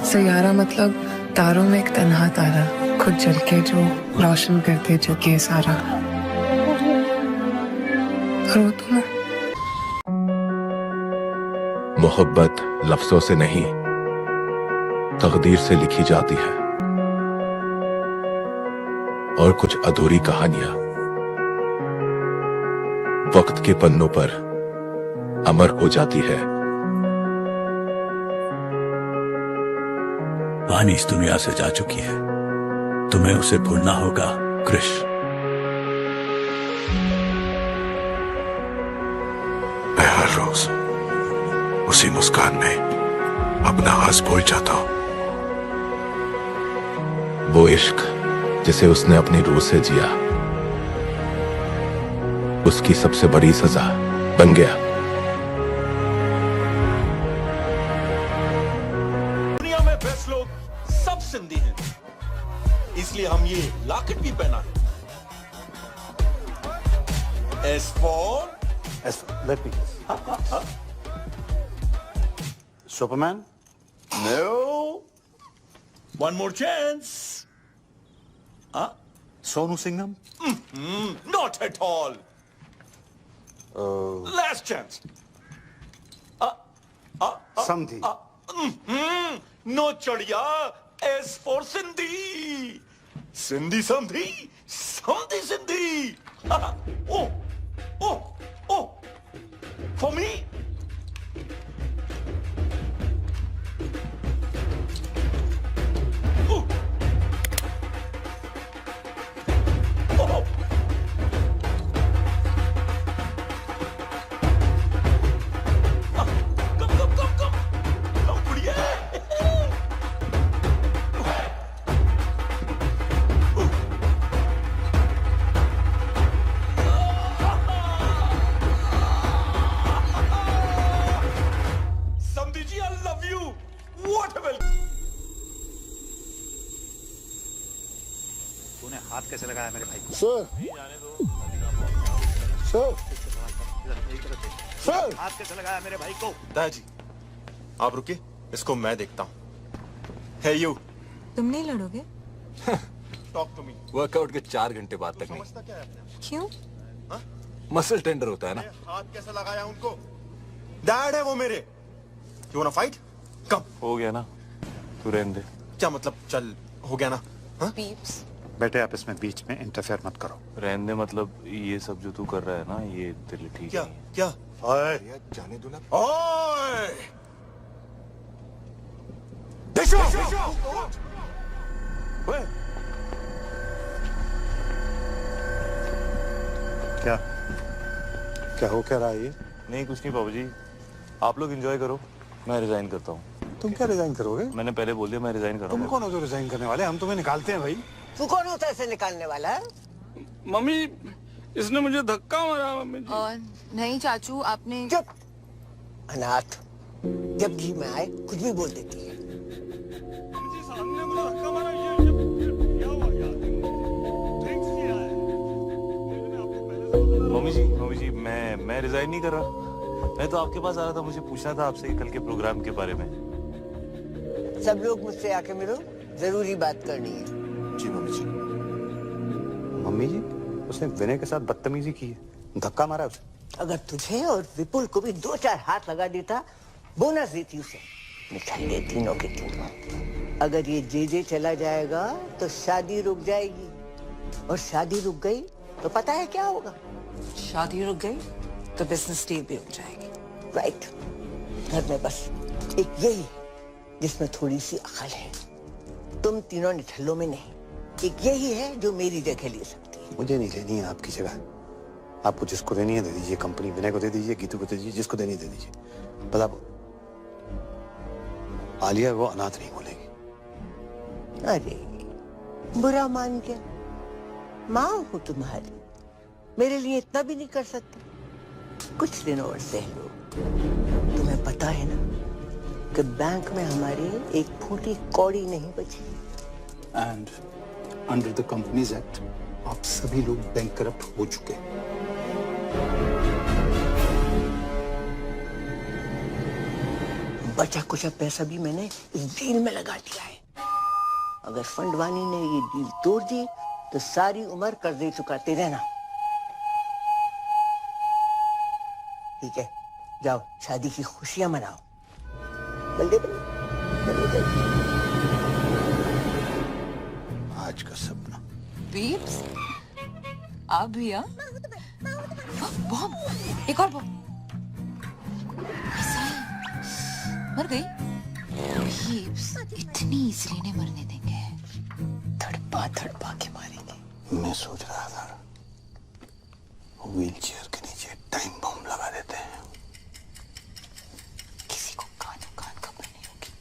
सैयारा मतलब तारों में एक तन्हा तारा, खुद जल के जो रोशन करते जग ये सारा। रो तुम। मोहब्बत लफ्जों से नहीं, तकदीर से लिखी जाती है, और कुछ अधूरी कहानियां वक्त के पन्नों पर अमर हो जाती है। वानी इस दुनिया से जा चुकी है, तुम्हें उसे भूलना होगा क्रिश। मैं हर रोज उसी मुस्कान में अपना हंस भूल जाता हूं। वो इश्क जिसे उसने अपनी रूह से जिया, उसकी सबसे बड़ी सजा बन गया। दुनिया में बेस्ट लोग सब सिंधी हैं, इसलिए हम ये लॉकेट भी पहना है। S for let me Superman? no. One more chance. Sonu Singham? Not at all. Last chance. Sandhi. No chadiya. S for Sindhi. Sindhi Sandhi. Sandhi Sindhi. Oh. For me? तूने हाथ कैसे लगाया मेरे भाई को? सर सर हाथ कैसे लगाया मेरे भाई को? दादाजी आप रुकिए, इसको मैं देखता हूँ। है यू तुम नहीं लड़ोगे? Talk to me. वर्कआउट के 4 घंटे बाद तक नहीं। समझता क्या है आपने? क्यों? मसल टेंडर होता है ना। हाथ कैसे लगाया उनको? डैड है वो मेरे। You wanna fight? कम। हो गया ना, तू रहने दे। क्या मतलब चल हो गया ना? पीप्स बेटे आप इसमें बीच में इंटरफेयर मत करो। रहने दे मतलब ये सब जो तू कर रहा है ना, ये तेरे लिए ठीक क्या नहीं है। क्या? ओए जाने दो ना। ओए! देखो! ओए क्या क्या हो क्या रहा है ये? नहीं कुछ नहीं बाबूजी, आप लोग एंजॉय करो, मैं रिजाइन करता हूँ। तुम क्या रिजाइन करोगे? मैंने पहले बोल दिया मैं रिजाइन तुम करूँगा। कौन हो जो रिजाइन करने वाले? हम तुम्हें निकालते हैं भाई। तू कौन होता है इसे निकालने वाला है? मम्मी इसने मुझे धक्का मारा मम्मी जी। नहीं चाचू, आपने चुप अनाथ, जब जी में आए कुछ भी बोल देती है। जी साहब ने मुझे धक्का मारा, ये क्या हुआ यार? ड्रिंक्स किया है। मम्मी जी मैं रिजाइन नहीं कर रहा। मैं तो आपके पास आ रहा था, मुझे पूछना था आपसे कल के प्रोग्राम के बारे में। सब लोग मुझसे आके मिलो, जरूरी बात करनी है। जी मम्मी जी। मम्मी जी उसने विनय के साथ बदतमीजी की है, धक्का मारा उसे। अगर तुझे और विपुल को भी 2-4 हाथ लगा देता, बोनस देती उसे। निकल तीनों के तीनों। अगर ये जे चला जाएगा तो शादी रुक जाएगी, और शादी रुक गई तो पता है क्या होगा? शादी रुक गई तो बिजनेस डील भी रुक जाएगी। राइट। घर में बस एक यही है जिसमें थोड़ी सी अकल है। तुम तीनों निठल्लों में नहीं, एक यही है जो मेरी जगह ले सकती है। मुझे नहीं लेनी है आपकी जगह। आपको जिसको देनी है दे दीजिए, कंपनी विनय को दे दीजिए, गीतू को दे दीजिए, जिसको देनी है दे दीजिए। बता आलिया वो अनाथ नहीं बोलेगी। अरे बुरा मान गया। माँ हूँ तुम्हारी, मेरे लिए इतना भी नहीं कर सकती? कुछ दिन और सह लो। तुम्हें पता है ना कि बैंक में हमारे एक फूटी कौड़ी नहीं बची। And under the companies act आप सभी लोग बैंक करप्ट हो चुके हैं। बचा कुछ पैसा भी मैंने इस डील में लगा दिया है। अगर फंडवानी ने ये डील तोड़ दी तो सारी उम्र कर्जे चुकाते रहना। ठीक है, जाओ शादी की खुशियां मनाओ। जल्दी आज का सपना। बीब्स आप भी हाँ? बॉम्ब, एक और बॉम्ब। मर गई? बीब्स इतनी इजली नहीं मरने देंगे, थड़पा थड़पा के मारेंगे। मैं सोच रहा था व्हील चेयर के नीचे टाइम बम लगा देते हैं। किसी को कानों कान खबर नहीं होगी।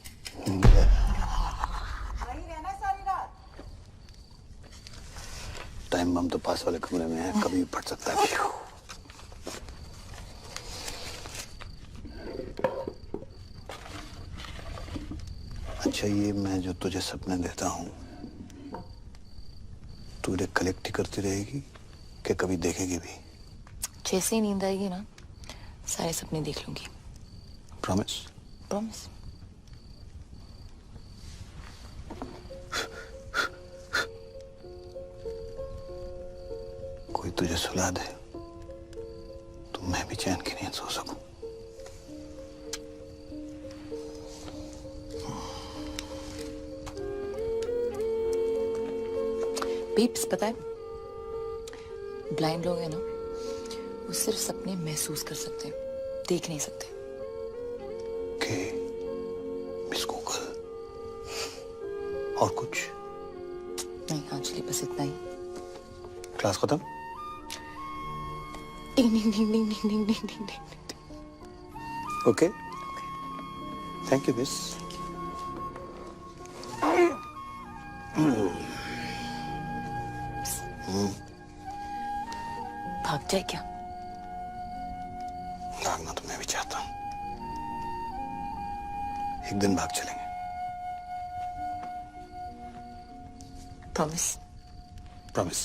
टाइम बम तो पास वाले कमरे में है, कभी भी फट सकता है। अच्छा, ये मैं जो तुझे सपने देता हूँ, तू इन्हें कलेक्ट ही करती रहेगी कि कभी देखेगी भी? जैसे ही नींद आएगी ना, सारे सपने देख लूंगी। प्रॉमिस? प्रॉमिस। कोई तुझे सुला दे तो मैं भी चैन की नींद सो सकूं। बीप्स, पता है ब्लाइंड लोग हैं ना, वो सिर्फ सपने महसूस कर सकते हैं, देख नहीं सकते। के मिस गूगल और कुछ नहीं एक्चुअली बस इतना ही। क्लास खत्म? Ding ding ding ding ding ding ding ding. Okay, thank you miss. भाग जाए क्या? भागना तो मैं भी चाहता हूँ। एक दिन भाग चलेंगे। प्रॉमिस? प्रॉमिस।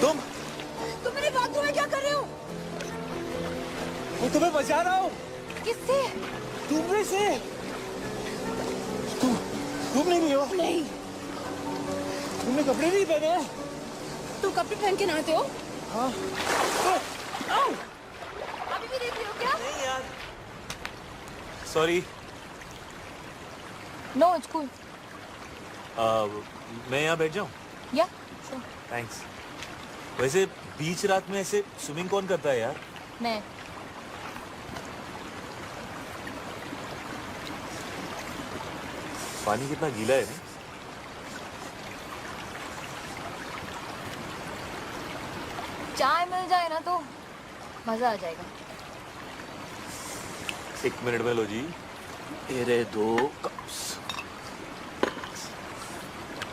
तुम मेरे बाथरूम में क्या कर रहे हो? मैं तुम्हें बचा रहा हूँ। किससे? तुमने से। तुम नहीं हो? नहीं। तुमने कपड़े नहीं पहने? तुम कपड़े पहन के नहाते हो? हाँ। अभी भी देख रहे हो क्या? नहीं यार, सॉरी। No it's cool. मैं यहाँ बैठ जाऊँ? या थैंक्स। वैसे बीच रात में ऐसे स्विमिंग कौन करता है यार? मैं। पानी कितना गीला है ना? चाय मिल जाए ना तो मजा आ जाएगा। 1 मिनट में लो जी। ये रहे 2 कप्स।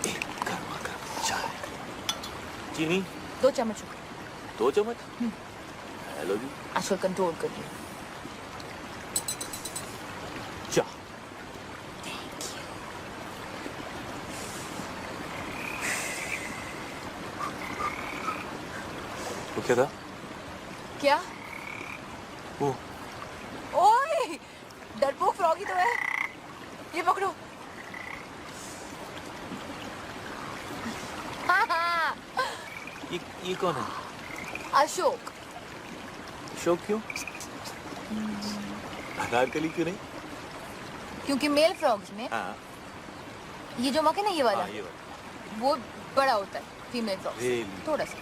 एक गर्मा गर्म चाय। चीनी? 2 चम्मच। 2 चम्मच? हेलो जी। आजकल कंट्रोल कर लिया। चाय। वो क्या था? क्या? वो ओए डरपोक फ्रॉगी तो है। ये पकड़ो। ये कौन है? अशोक। अशोक क्यों? अनारकली क्यों नहीं? क्योंकि मेल फ्रॉग्स में हाँ। ये जो मक है ना, ये वाला, हाँ, ये वाला वो बड़ा होता है। Female frog Really? थोड़ा सा।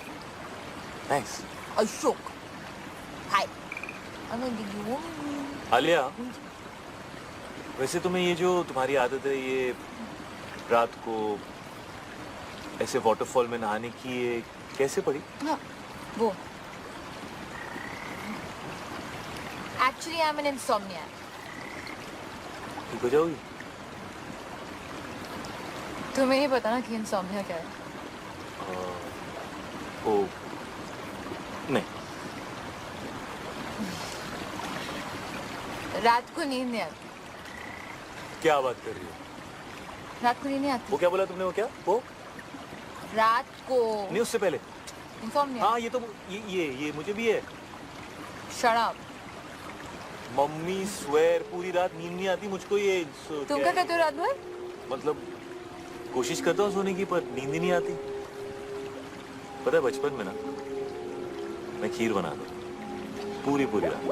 थैंक्स। अशोक हाय। आलिया, वैसे तुम्हें ये जो तुम्हारी आदत है, ये रात को ऐसे वाटरफॉल में नहाने की ये कैसे पड़ी? हाँ, वो एक्चुअली आई एम एन इंसोम्नियाक। ठीक हो जाओगी? तुम्हें नहीं पता ना कि इंसोम्निया क्या है? ओ नहीं। रात को नींद नहीं आती। क्या बात कर रही हो? रात को नींद नहीं आती। वो क्या बोला तुमने? वो क्या? वो रात को नहीं, उससे पहले। इंसोम्निया। हाँ, ये तो ये मुझे भी है। Shut up. मम्मी स्वेर पूरी रात नींद नहीं आती मुझको। ये तुम क्या कहते हो रात भर? मतलब कोशिश करता हूँ सोने की, पर नींद ही नहीं आती। पता है बचपन में ना मैं खीर बना दो पूरी रात।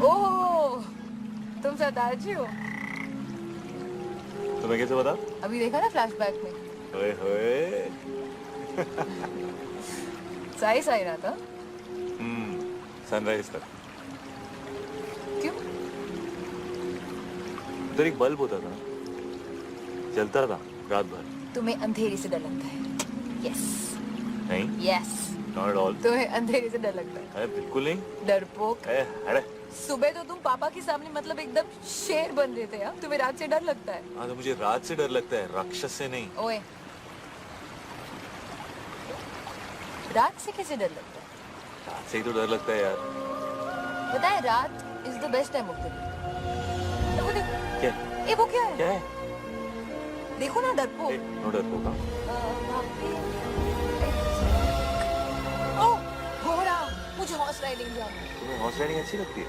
ओह, तुम सरदारजी हो। तुम्हें कैसे पता? अभी देखा ना फ्लैशबैक में। ओए होए। सही रहा था। सनराइज तक। क्यों? उधर एक बल्ब होता था, जलता था रात भर। तुम्हें अंधेरे से डर लगता है? यस। नहीं, यस। Not at all. तुम्हें अंधेरे से डर लगता है? अरे बिल्कुल नहीं। डरपोक। अरे सुबह तो तुम पापा के सामने मतलब एकदम शेर बन रहे थे यार। तुम्हें रात से डर लगता है? हाँ, तो मुझे रात से डर लगता है, राक्षस से नहीं। ओए, रात से कैसे डर लगता है? रात से ही तो डर लगता है यार। पता है रात is the best time of the day. वो देखो। क्या? ये वो क्या है? क्या है? देखो ना डरपोक। नो डरपोक। ओह, घोड़ा। मुझे हॉर्स राइडिंग जाना है। तुम्हें हॉर्स राइडिंग अच्छी लगती है?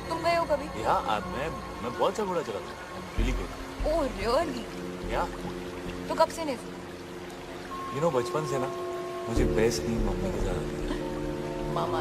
तुम गए हो कभी? या मैं बहुत सा घोड़ा चलाता हूँ। Really good. Oh really? या तो कब से नहीं? यू नो बचपन से ना मुझे बेस्ट नींद मम्मी के साथ आती है। मामा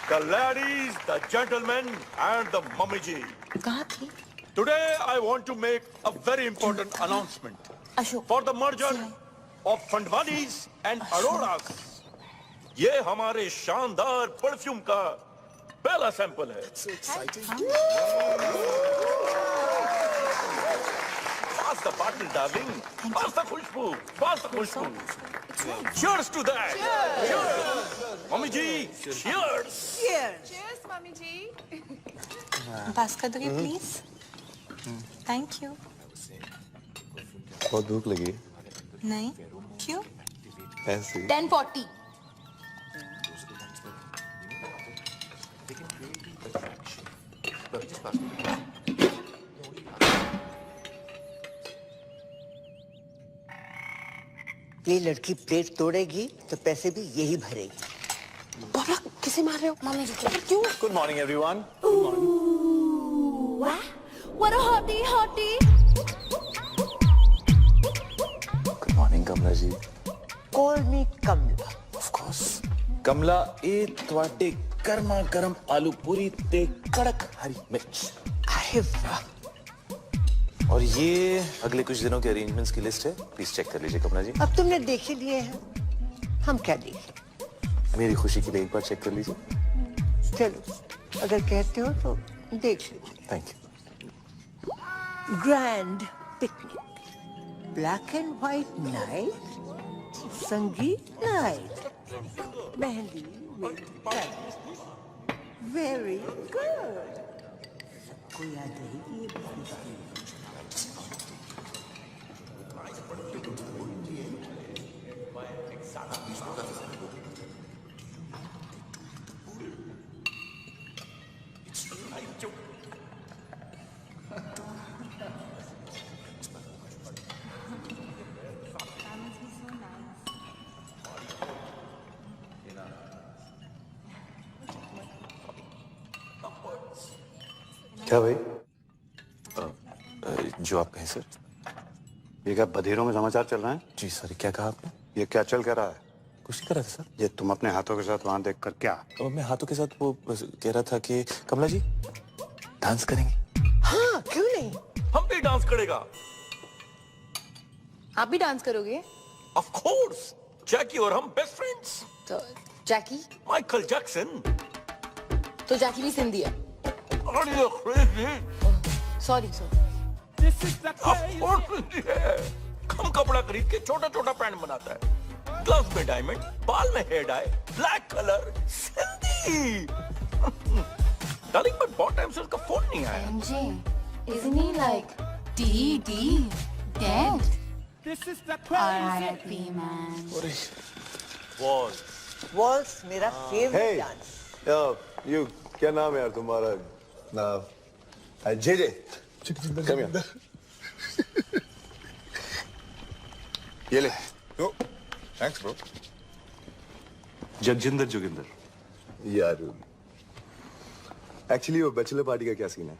The ladies, the gentlemen, and the mummy ji. कहाँ थी? Today I want to make a very important announcement Ashok. for the merger of Fandwanis and Aroras. ये हमारे शानदार परफ्यूम का पहला सैंपल है। Pass the bottle, darling. Pass the Khushboo. Pass the Khushboo. Cheers to that. Cheers. Mummy ji, cheers. Cheers, mummy ji. Pass कर दोगे please? Thank you. बहुत भूख लगी है। नहीं, क्यों? ऐसे 10:40। ये लड़की प्लेट तोड़ेगी तो पैसे भी यही भरेगी। पापा किसे मार रहे हो? मम्मी जी को। क्यों? Good morning everyone. What a hottie, hottie. Good morning Kamla ji. Call me Kamla. Of course. Kamla ए ਤੁਹਾਡੇ गर्मा गर्म आलू पूरी ते कड़क हरी मिर्च। अरे वाह। और ये अगले कुछ दिनों के अरेंजमेंट्स की लिस्ट है, प्लीज चेक कर लीजिए कमला जी। अब तुमने देख ही लिए हैं, हम क्या देखें? मेरी खुशी के लिए एक बार चेक कर लीजिए। चलो, अगर कहते हो तो देख लीजिए। Thank you. Grand picnic, black and white night, संगीत नाइट, मेहंदी वेरी गुड। सबको याद रहेगी ये बात। क्या भाई? जो आप कहें सर। ये क्या बधेरों में समाचार चल रहे हैं? जी सर, क्या कहा आपने? ये क्या चल क्या रहा है? कुछ नहीं कर रहा था सर। ये तुम अपने हाथों के साथ वहां देख कर क्या? तो मैं हाथों के साथ वो बस कह रहा था कि कमला जी डांस करेंगे। हाँ, क्यों नहीं? हम भी डांस करेगा। आप भी डांस करोगे? ऑफ कोर्स, जैकी और हम बेस्ट फ्रेंड्स। तो जैकी? Michael Jackson. तो जैकी भी सिंधी है? Are you crazy? Sorry sorry. Of course Sindhi है। कम कपड़ा खरीद के छोटा छोटा पैंट बनाता है, ग्लव्स में डायमंड, बाल में hair dye, black colour, Sindhi. Darling, मैं बहुत टाइम से उसका फोन नहीं आया। Isn't he like dead? R.I.P. man. Wall. Walls मेरा फेवरेट डांस। यू क्या नाम है यार तुम्हारा? जे कम हियर। ये ले। Thanks bro. जगजिंदर जोगिंदर यार, एक्चुअली वो बैचलर पार्टी का क्या सीन है?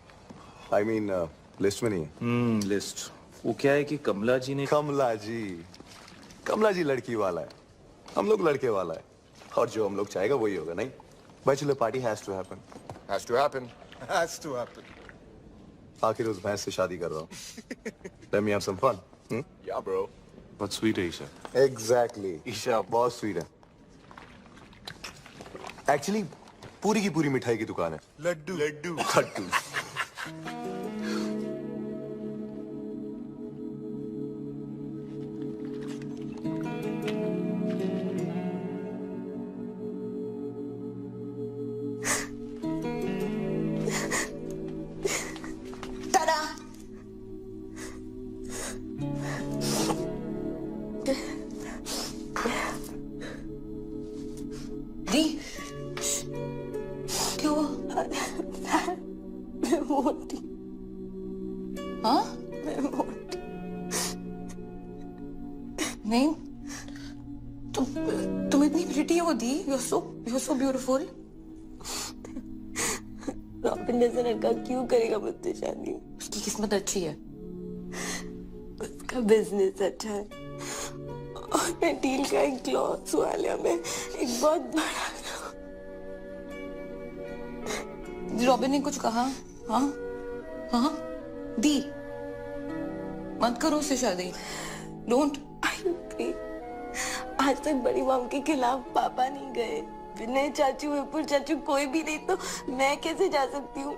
आई मीन लिस्ट में नहीं है। लिस्ट वो क्या है कि कमला जी ने कमला जी लड़की वाला है, हम लोग लड़के वाला है, और जो हम लोग चाहेगा वही होगा। नहीं, bachelor party has to happen. Has to happen. Has to happen. आखिर उस भैंस से शादी कर रहा हूँ। Let me have some fun. Yeah, bro. बहुत स्वीट है ईशा। Exactly. ईशा बहुत स्वीट है। एक्चुअली पूरी की पूरी मिठाई की दुकान है। लड्डू। दी क्या हुआ? मैं मोटी। हाँ? मैं मोटी। नहीं, तुम इतनी प्रिटी हो दी। You're so beautiful. रॉबिन जैसा लड़का क्यों करेगा मुझसे शादी? उसकी किस्मत अच्छी है। उसका बिजनेस अच्छा है और मैं डील का एक क्लॉथ वाले में एक बहुत बड़ा। रॉबिन ने कुछ कहा? हाँ हाँ दी, मत करो उससे शादी। डोंट। आज तक बड़ी मॉम के खिलाफ पापा नहीं गए, विनय चाचू, विपुल चाचू, कोई भी नहीं, तो मैं कैसे जा सकती हूँ?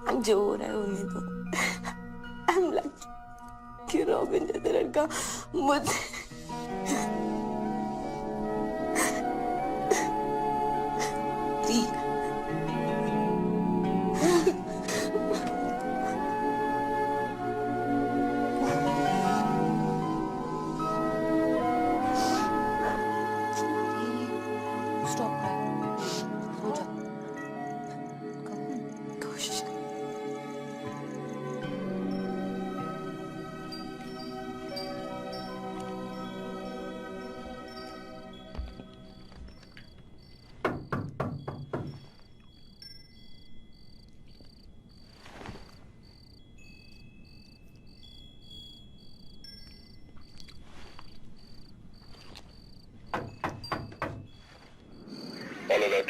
और जो हो रहा है होने दो। I'm lucky कि रॉबिन जैसा लड़का मुझे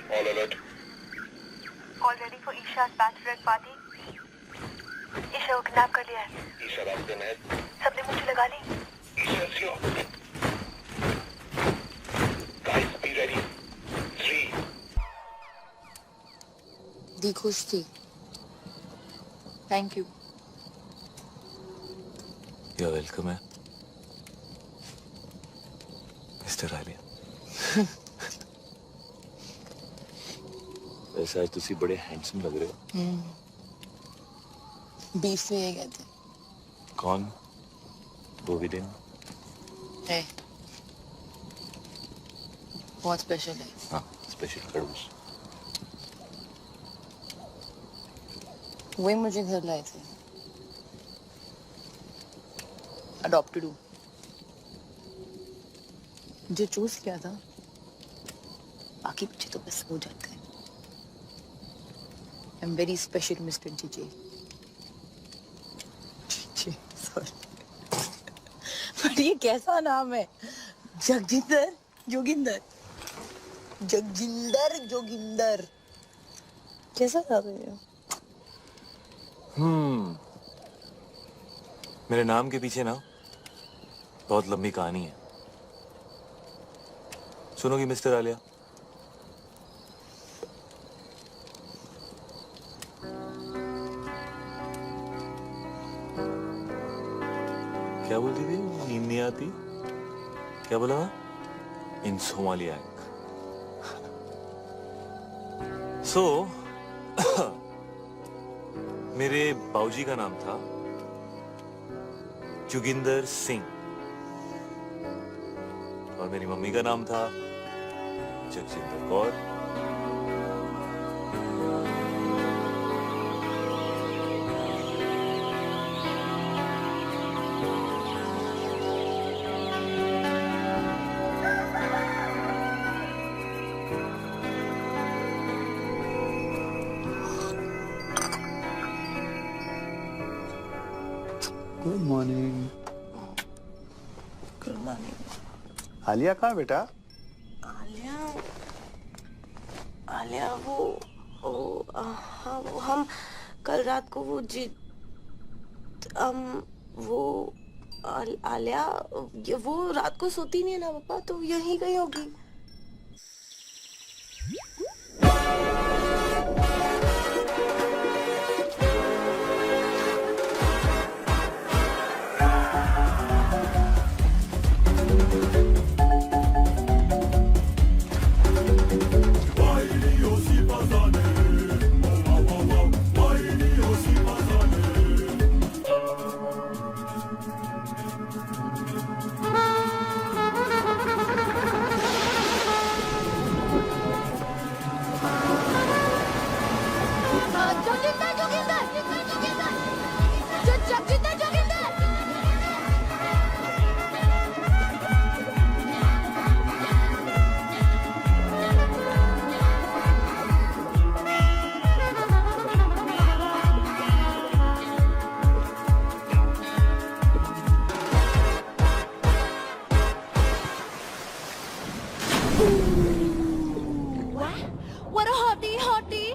All alert. All ready for Isha's bachelorette party? Isha को किडनैप कर लिया है। ईशा रास्ते में है। सबने मुझे लगा ली। Isha slow. Guys, be ready. 3. दी खुश थी। Thank you. You're welcome है मिस्टर आलिया। वैसे आज तुसी बड़े हैंडसम लग रहे हो। बीफ में ये कहते हैं। कौन? बोविडिन है, बहुत स्पेशल है। हाँ, स्पेशल खरगोश। वही मुझे घर लाए थे। अडॉप्टेड हूँ। जो चूज किया था, बाकी बच्चे तो बस हो जाते हैं। I'm very special, Mr. DJ. ये कैसा नाम है? जगजिंदर जोगिंदर, जगजिंदर जोगिंदर, कैसा नाम है ये? मेरे नाम के पीछे ना बहुत लंबी कहानी है, सुनोगी मिस्टर आलिया? क्या बोलती थी? नींद नहीं आती? क्या बोला? इंसोमालियाक। सो मेरे बाऊजी का नाम था जोगिंदर सिंह और मेरी मम्मी का नाम था Jagjinder Kaur. Good morning. Good morning. Alia कहाँ बेटा? आलिया, आलिया वो हाँ वो हम कल रात को वो आलिया वो रात को सोती नहीं है ना पापा, तो यहीं गई होगी। What a hottie, hottie.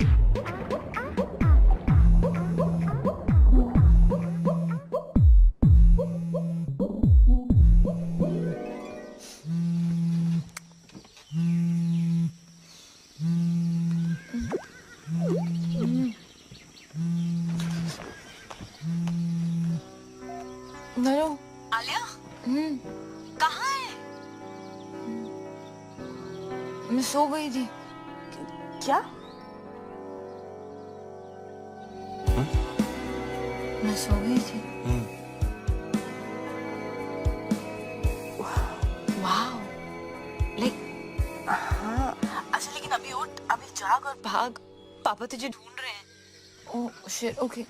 नरो, आलिया, कहाँ है? मैं सो गई थी। क्या? मैं सो गई थी। वाओ, लाइक हाँ अच्छा, लेकिन अभी उठ, अभी जाग और भाग, पापा तुझे ढूंढ रहे हैं। Oh shit, okay.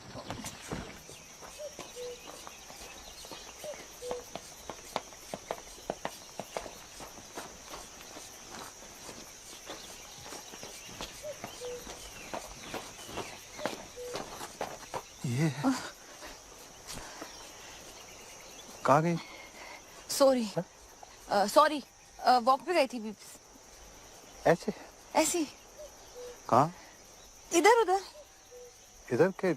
ये कहाँ गई? सॉरी, सॉरी, वॉक पे गई थी बीब्स। ऐसे? ऐसी? कहाँ? इधर उधर। इधर के?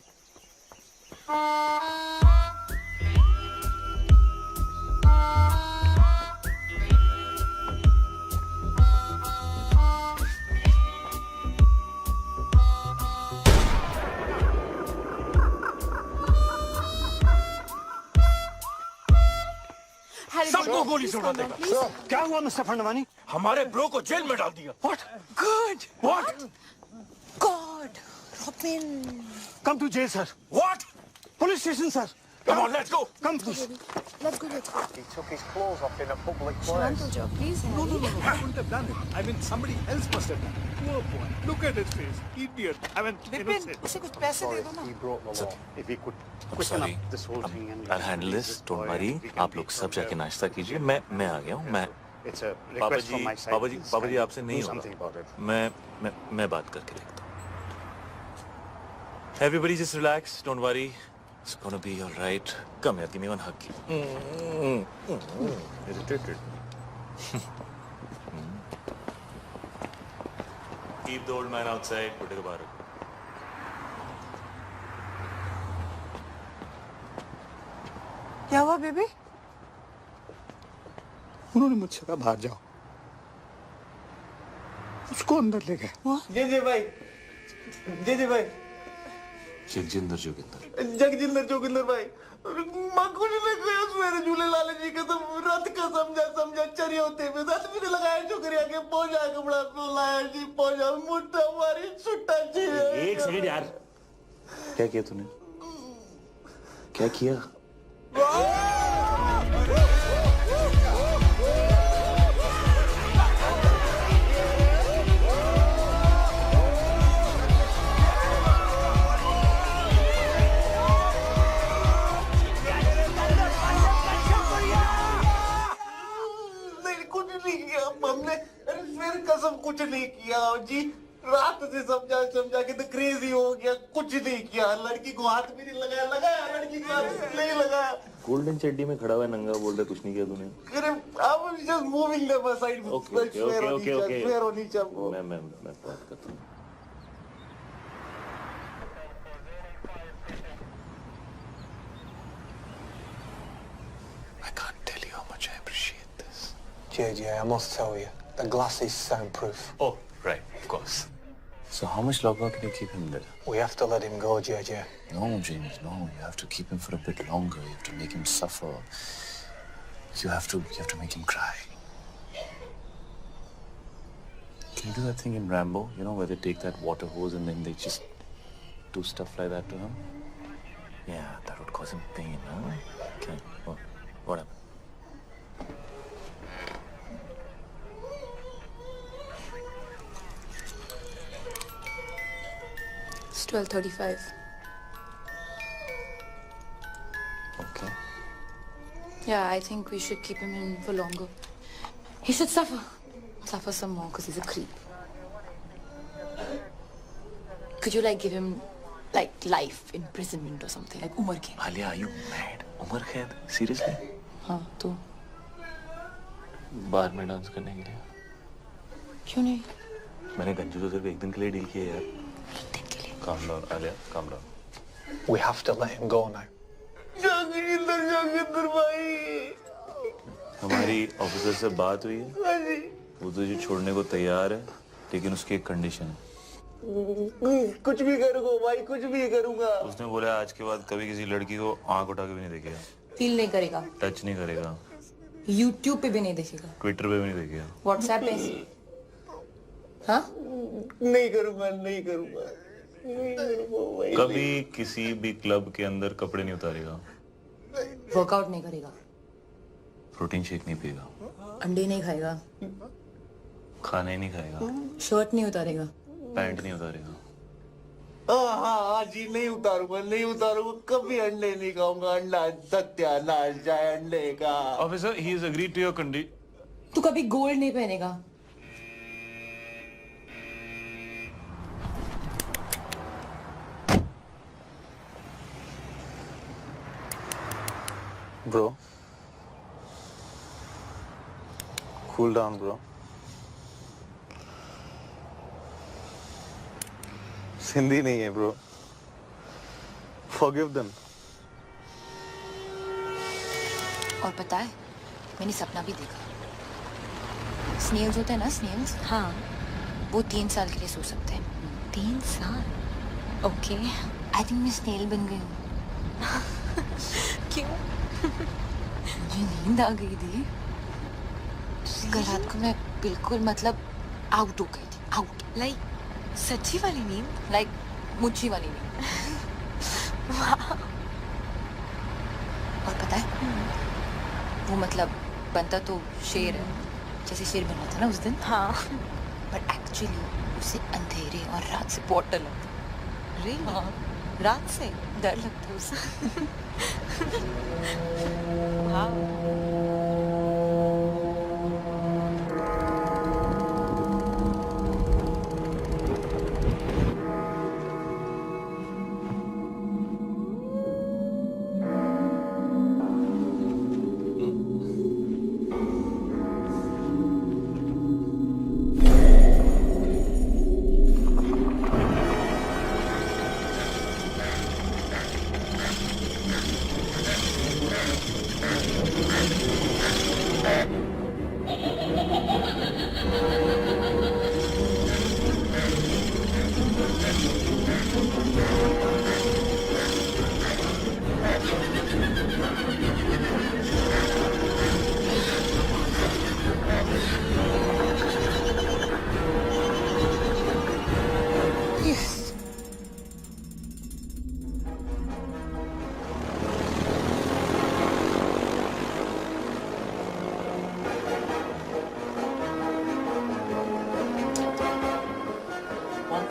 सबको गोली सुना देगा। क्या हुआ मिस्टर फंडवानी? हमारे ब्रो को जेल में डाल दिया। What? Good. What? God, Robin. Come to jail, sir. What? Police station, sir. Come on, let's go. Come, please. Let's go, let's go. He took his clothes off in a public Shanto Joe, please. No, he wouldn't have done it. I mean, somebody else must have done it. Poor boy. Look at his face. Idiot. I mean, innocent. उसे कुछ पैसे दे दो ना। He broke the law. If he could I'm quicken sorry. up this whole thing and I'll handle this. Don't worry. आप लोग सब जाके नाश्ता कीजिए। मैं आ गया हूँ। मैं it's a पापा request ji from my side. पापा जी Please, पापा जी can आपसे you नहीं do something about होगा। it. मैं बात करके देखता हूँ। Everybody just relax. Don't worry. It's gonna be all right. Come here, give me one hug. Irritated. Keep the old man outside. Put it back. क्या हुआ बेबी? उन्होंने मुझसे कहा बाहर जाओ, उसको अंदर ले गए। जी भाई, जी भाई, जगजिंदर जोगिंदर। जगजिंदर जोगिंदर भाई, माँ को नहीं लग गया मेरे झूले लाल जी का तो रात का समझा चरी होते हुए रात मैंने लगाया छोकरिया के पहुंचा कपड़ा लाया जी पहुंचा मुट्ठा मारी छुट्टा जी। एक सेकंड यार, क्या किया तूने? क्या किया? कसम कुछ नहीं किया जी, रात से समझा के तो क्रेजी हो गया, कुछ नहीं किया, लड़की को हाथ भी नहीं लगाया लड़की को हाथ नहीं लगाया। गोल्डन चड्डी में खड़ा हुआ है नंगा, बोल रहा कुछ नहीं किया तूने? अरे I was just moving the side. Okay मैं बात करता हूँ। I can't tell you how much I appreciate this. JJ, I must tell you, the glass is soundproof. Oh, right, of course. So how much longer can you keep him there? We have to let him go, JJ. No, James, no. You have to keep him for a bit longer. You have to make him suffer. You have to make him cry. Can you do that thing in Rambo? You know, where they take that water hose and then they just do stuff like that to him? Yeah, that would cause him pain, huh? Okay, what happened? It's 12:35. Okay. Yeah, I think we should keep him in for longer. He should suffer some more because he's a creep. Could you give him life imprisonment or something, like Umar Khaid? Alia, are you mad? Umar Khaid? Seriously? हाँ तो बार में dance करने के लिए? क्यों नहीं? मैंने गंजू तो सिर्फ एक दिन के लिए डील किया यार। एक दिन के लिए? Calm down, Alia, calm down. We have to let him go now. Joginder भाई, हमारी ऑफिसर से बात हुई है, वो तुझे छोड़ने को तैयार है, लेकिन उसकी एक कंडीशन है। कुछ भी करूंगा भाई, कुछ भी करूंगा। उसने बोला आज के बाद कभी किसी लड़की को आंख उठा के भी नहीं देखेगा, फील नहीं करेगा, टच नहीं करेगा, YouTube पे भी नहीं देखेगा, ट्विटर पे भी नहीं देखेगा, WhatsApp पे। हाँ? नहीं करूंगा भाई। कभी किसी भी क्लब के अंदर कपड़े नहीं उतारेगा, वर्कआउट नहीं करेगा, प्रोटीन शेक नहीं पिएगा, अंडे नहीं खाएगा, खाना ही नहीं खाएगा, शर्ट नहीं उतारेगा, पैंट नहीं उतारेगा। हाँ जी, नहीं उतारूंगा, कभी अंडे नहीं खाऊंगा, अंडा सत्यानाश जाए अंडे का। Officer, he is agreed to your condition. तू कभी गोल्ड नहीं पहनेगा। Bro, cool down, bro. Sindhi नहीं है, bro. Forgive them. और पता है, मैंने सपना भी देखा। स्नेल्स होते हैं ना, स्नेल्स। हाँ। वो 3 साल के लिए सो सकते हैं। 3 साल? ओके। आई थिंक मैं स्नेल बन गई हूँ। क्यों? मुझे नींद आ गई थी। कल रात को मैं बिल्कुल आउट हो गई थी, आउट। सच्ची वाली नींद? मुच्छी वाली नींद। और पता है, वो बनता तो शेर है, जैसे शेर बना था ना उस दिन। हाँ। बट एक्चुअली उसे अंधेरे और रात से बहुत डर लगता। हाँ, रात से डर लगता है उसे।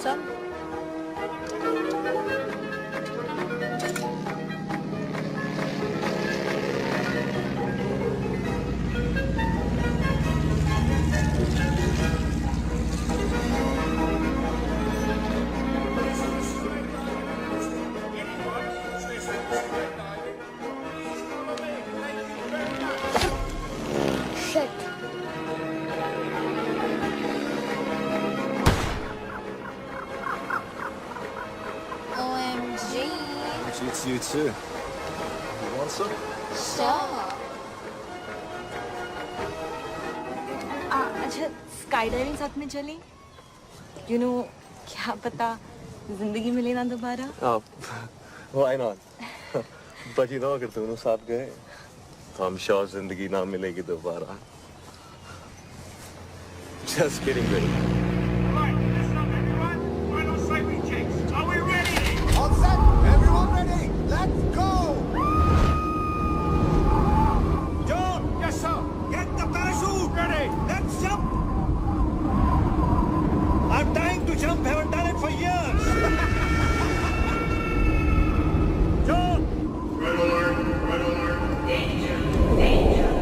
Stop. Shit. OMG. It's you too. You want some? Stop. अच्छा स्काई डाइविंग साथ में चली यू नो क्या पता जिंदगी मिले ना दोबारा Why not? But you know, अगर दोनों साथ गए तो I'm sure जिंदगी ना मिलेगी दोबारा. Just kidding, baby. Right, listen up, everyone. Final safety checks. Are we ready? All set? Everyone ready? Let's go! John! Yes, sir. Get the parachute ready. Let's jump. I'm dying to jump. Haven't done it for years. John! Red alert. Red alert. Danger. Danger.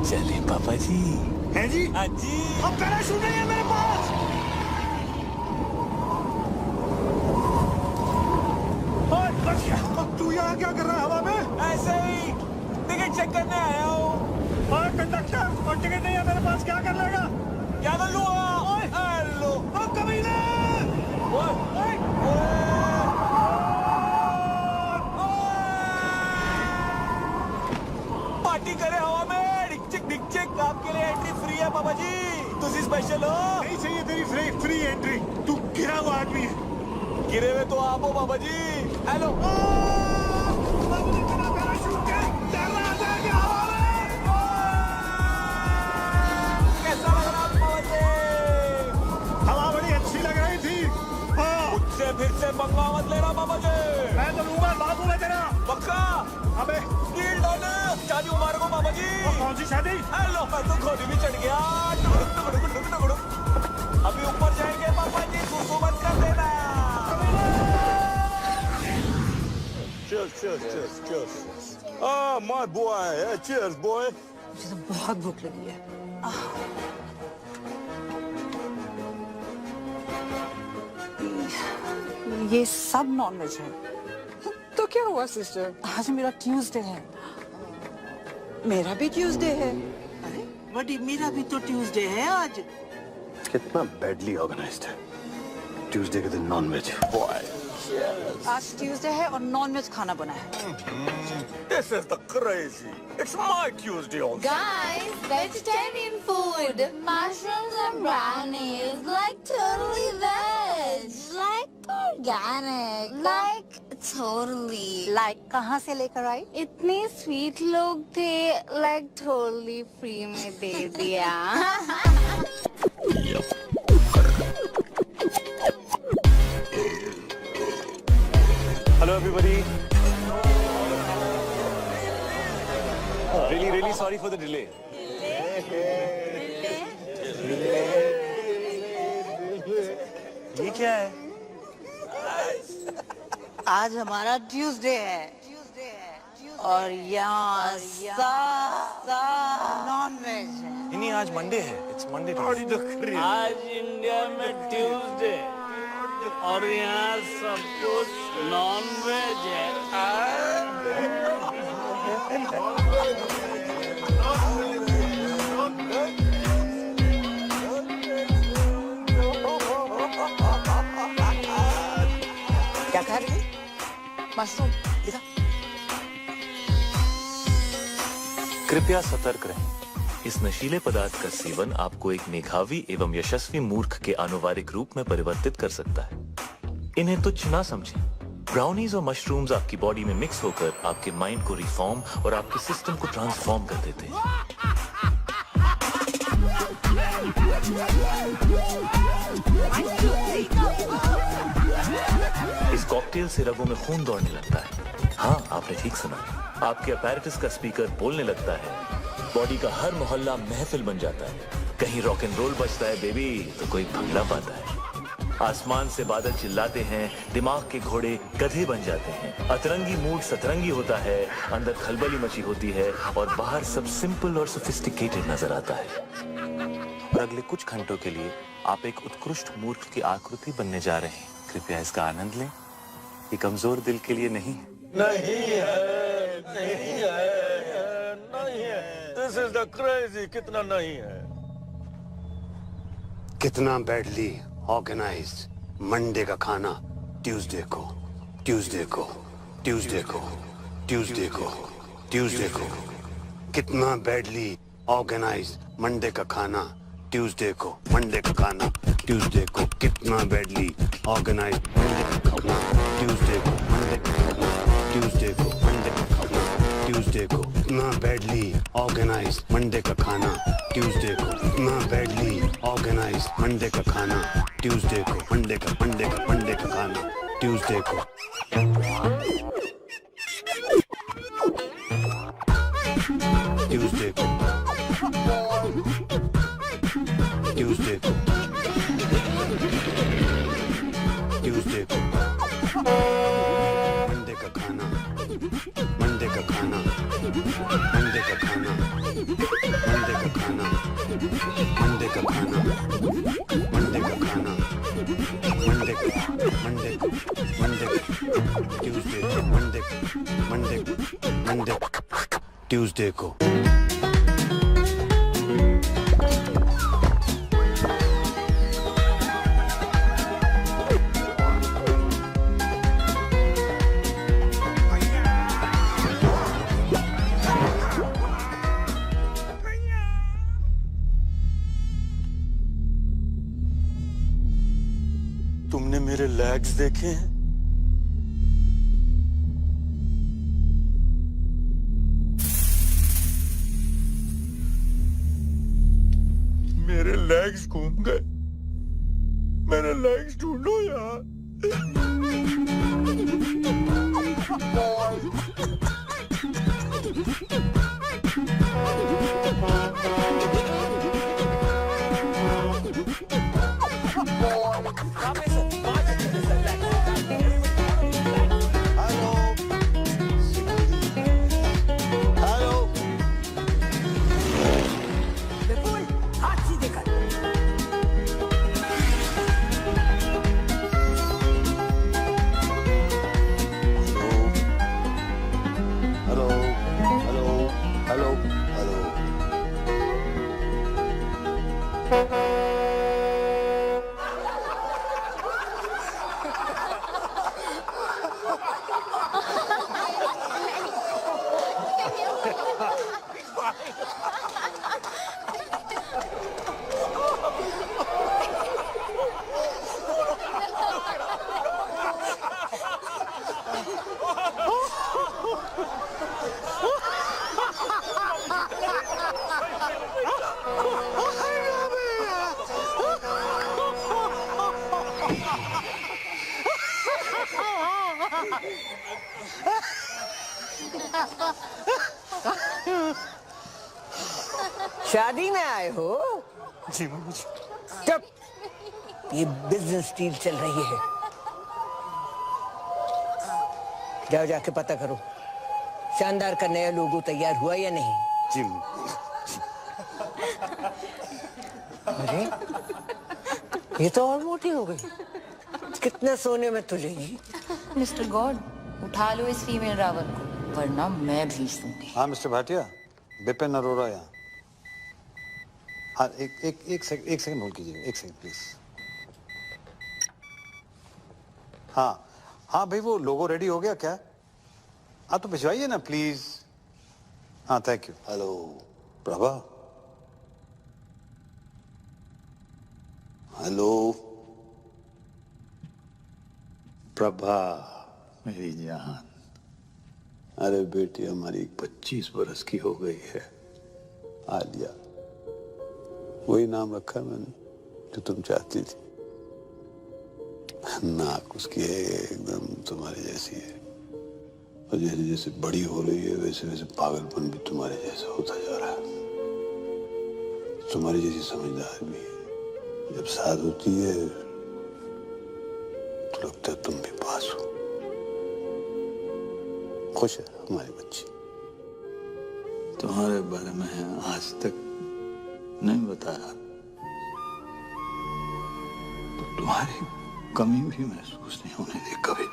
चलिए पापा जी। है जी? हाँ जी। अब parachute नहीं है मेरे पास। ओए, बच गया। अब तू यहाँ क्या कर रहा है हवा में? ऐसे ही टिकट चेक करने आया हूँ। और कंडक्टर और टिकट नहीं है मेरे पास क्या कर लेगा? क्या कर लूँगा? हेलो। ओ कमीने! पार्टी करे हवा में डिक आपके लिए एंट्री फ्री है पापा जी तुसी स्पेशल हो नहीं चाहिए तेरी फ्री एंट्री तू गिरा हुआ आदमी है गिरे हुए तो आप हो पापा जी हेलो कैसा लग रहा पापा जी हवा बड़ी अच्छी लग रही थी मुझसे फिर से पंगा मत लेना पापा जी मैं तो लूंगा बाबू है तेरा पक्का अबे डील डन शादी उमार को पापा जी कौन सी शादी हेलो मैं तो खोली भी चढ़ गया अभी ऊपर जाएंगे पापा जी सुसु मत कर देना Cheers. Ah, my boy. Yeah, cheers, boy. मुझे तो बहुत भूख लगी है ये सब नॉनवेज है तो क्या हुआ सिस्टर? आज मेरा ट्यूसडे है मेरा भी ट्यूसडे है अरे बड़ी मेरा भी तो ट्यूसडे है आज कितना बैडली ऑर्गेनाइज्ड है ट्यूसडे के दिन नॉनवेज बॉय आज ट्यूसडे है और नॉनवेज खाना बना है This is the crazy. It's my Tuesday also. Guys, vegetarian food. Mushrooms and brownies. Like totally veg. Like organic. Like totally. Like कहाँ से लेकर आई इतने स्वीट लोग थे like totally free में दे दिया hello everybody really sorry for the delay ये क्या है आज हमारा ट्यूसडे है और यहाँ नॉनवेज है नहीं आज मंडे है इट्स मंडे आज इंडिया में ट्यूसडे और यहाँ सब कुछ नॉनवेज है क्या खा रही मशरूम दिखा कृपया सतर्क रहें इस नशीले पदार्थ का सेवन आपको एक मेधावी एवं यशस्वी मूर्ख के आनुवारिक रूप में परिवर्तित कर सकता है इन्हें तुच्छ ना समझें ब्राउनीज और मशरूम्स आपकी बॉडी में मिक्स होकर आपके माइंड को रिफॉर्म और आपके सिस्टम को ट्रांसफॉर्म कर देते हैं इस कॉकटेल से रगों में खून दौड़ने लगता है हाँ आपने ठीक सुना आपके अपैरेटस का स्पीकर बोलने लगता है बॉडी का हर मोहल्ला महफिल बन जाता है कहीं रॉक एंड रोल बजता है बेबी तो कोई भंगड़ा पाता है। आसमान से बादल चिल्लाते हैं, दिमाग के घोड़े गधे बन जाते हैं। अतरंगी मूड सतरंगी होता है, अंदर खलबली मची होती है और बाहर सब सिंपल और सोफिस्टिकेटेड नजर आता है। और अगले कुछ घंटों के लिए आप एक उत्कृष्ट मूर्ख की आकृति बनने जा रहे हैं। कृपया इसका आनंद लें। ये कमजोर दिल के लिए नहीं है। नहीं है, नहीं है, नहीं है। This is the crazy, कितना नहीं है। कितना बैडली ऑर्गेनाइज्ड मंडे का खाना ट्यूसडे को, ट्यूसडे को, ट्यूसडे को, ट्यूसडे को, ट्यूसडे को। कितना बैडली ऑर्गेनाइज्ड मंडे का खाना ट्यूसडे को, मंडे का खाना ट्यूसडे को। कितना बैडली ऑर्गेनाइज्ड मंडे का खाना ट्यूसडे को, मंडे का खाना ट्यूसडे को, मंडे का खाना ट्यूसडे को। कितना बैडली ऑर्गेनाइज्ड मंडे का खाना ट्यूसडे को। कितना बैडली ऑर्गेनाइज्ड मंडे का खाना ट्यूसडे को, मंडे का खाना ट्यूसडे को। ट्यूसडे को, ट्यूसडे को, ट्यूसडे को। मंडे का खाना, मंडे का खाना, मंडे का खाना, मंडे का खाना, मंडे का खाना, मंडे का खाना, मंडे ट्यूसडे, मंडे ट्यूसडे को। तुमने मेरे लेग्स देखे हैं? मेरे लेग्स घूम गए। मेरे लेग्स ढूंढो यार। शादी में आए हो? जी मम्मी जी। चुप, ये बिजनेस डील चल रही है। जाओ जाके पता करो शानदार का नया लोगो तैयार हुआ या नहीं। जी। अरे ये तो और मोटी हो गई। कितने सोने में तुलेगी? मिस्टर गॉड, उठा लो इस फीमेल रावण को, वरना मैं भेज दूंगी। हाँ मिस्टर भाटिया, बिपिन अरोड़ा यहाँ। हाँ एक सेकंड होल्ड कीजिए, एक सेकंड प्लीज। हाँ भाई, वो लोगो रेडी हो गया क्या? हाँ तो भिजवाइए ना प्लीज। हाँ thank you. Hello Prabha. Hello Prabha मेरी जान। अरे बेटी हमारी 25 बरस की हो गई है, आलिया। वही नाम रखा मैंने जो तुम चाहती थी। नाक उसकी है एकदम तुम्हारे जैसी है, और जैसे जैसे बड़ी हो रही है वैसे वैसे पागलपन भी तुम्हारे जैसा होता जा रहा है। तुम्हारी जैसी समझदार भी है। जब साथ होती है तो लगता है तुम भी पास हो। खुश है हमारी बच्ची। तुम्हारे बारे में आज तक नहीं बताया तो तुम्हारी कमी भी महसूस नहीं होने दी कभी।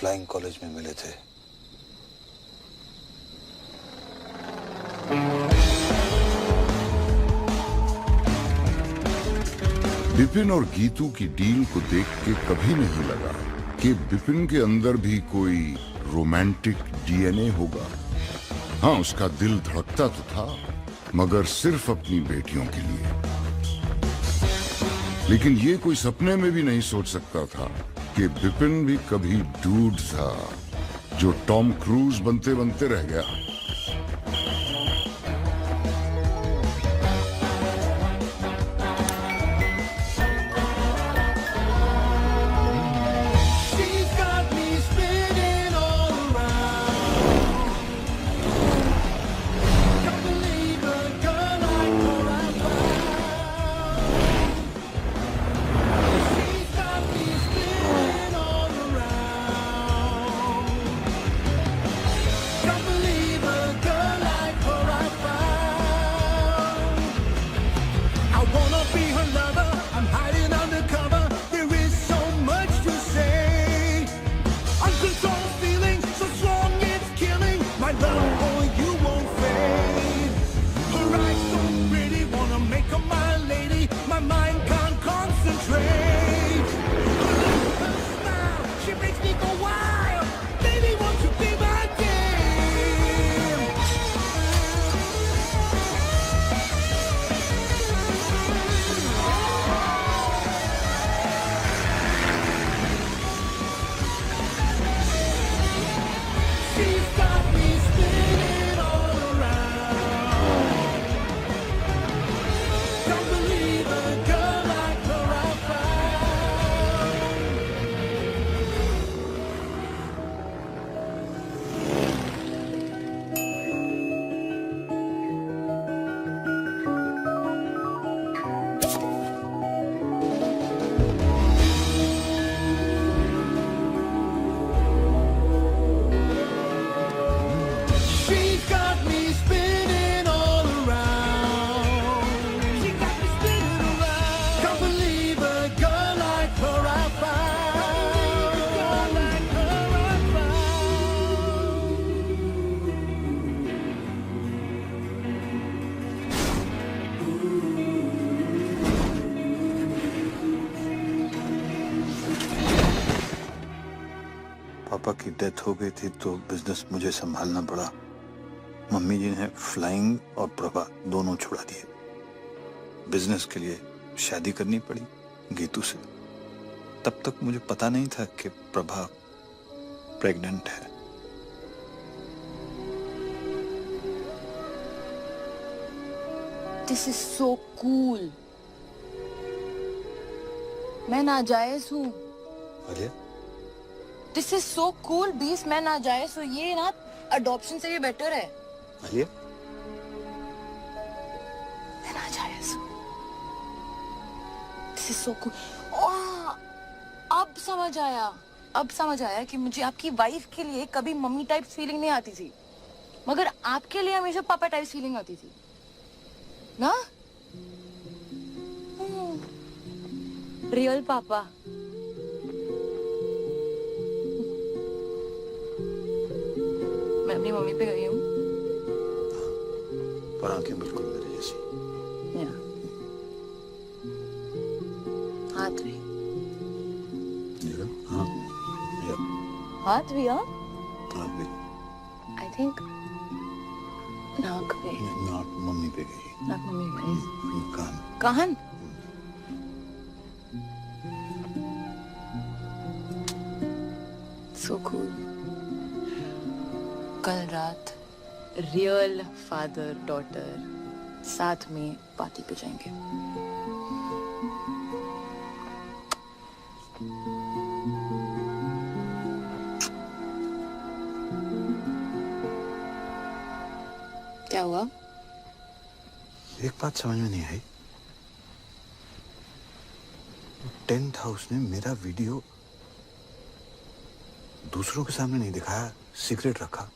फ्लाइंग कॉलेज में मिले थे। बिपिन और गीतू की डील को देख के कभी नहीं लगा कि बिपिन के अंदर भी कोई रोमांटिक डीएनए होगा। हाँ, उसका दिल धड़कता तो था, मगर सिर्फ अपनी बेटियों के लिए। लेकिन ये कोई सपने में भी नहीं सोच सकता था कि बिपिन भी कभी डूड था जो टॉम क्रूज बनते बनते रह गया। पापा की डेथ हो गई थी तो बिजनेस मुझे संभालना पड़ा। मम्मी जी ने फ्लाइंग और प्रभा दोनों छुड़ा दिए। बिजनेस के लिए शादी करनी पड़ी गीतू से। तब तक मुझे पता नहीं था कि प्रभा प्रेग्नेंट है। This is so cool. मैं नाजायज हूँ। This is so cool, 20 मैं नाजायज हूँ। ये ना अडॉप्शन से ये बेटर है। आलिया? मैं नाजायज हूँ। This is so cool. ओह, अब समझ आया। अब समझ आया कि मुझे आपकी वाइफ के लिए कभी मम्मी टाइप फीलिंग नहीं आती थी। मगर आपके लिए हमेशा पापा टाइप फीलिंग आती थी ना? रियल पापा। मैं अपनी मम्मी पे गई हूँ। पर आंखें बिल्कुल मेरी जैसी। हाथ भी। हाँ, हाथ भी? हाँ, हाथ भी। आई थिंक नाक पे। नाक मम्मी पे गई। नाक मम्मी पे। कान। कान? So cool. कल रात रियल फादर डॉटर साथ में पार्टी पे जाएंगे। क्या हुआ? एक बात समझ में नहीं आई। टेंट हाउस ने मेरा वीडियो दूसरों के सामने नहीं दिखाया, सीक्रेट रखा।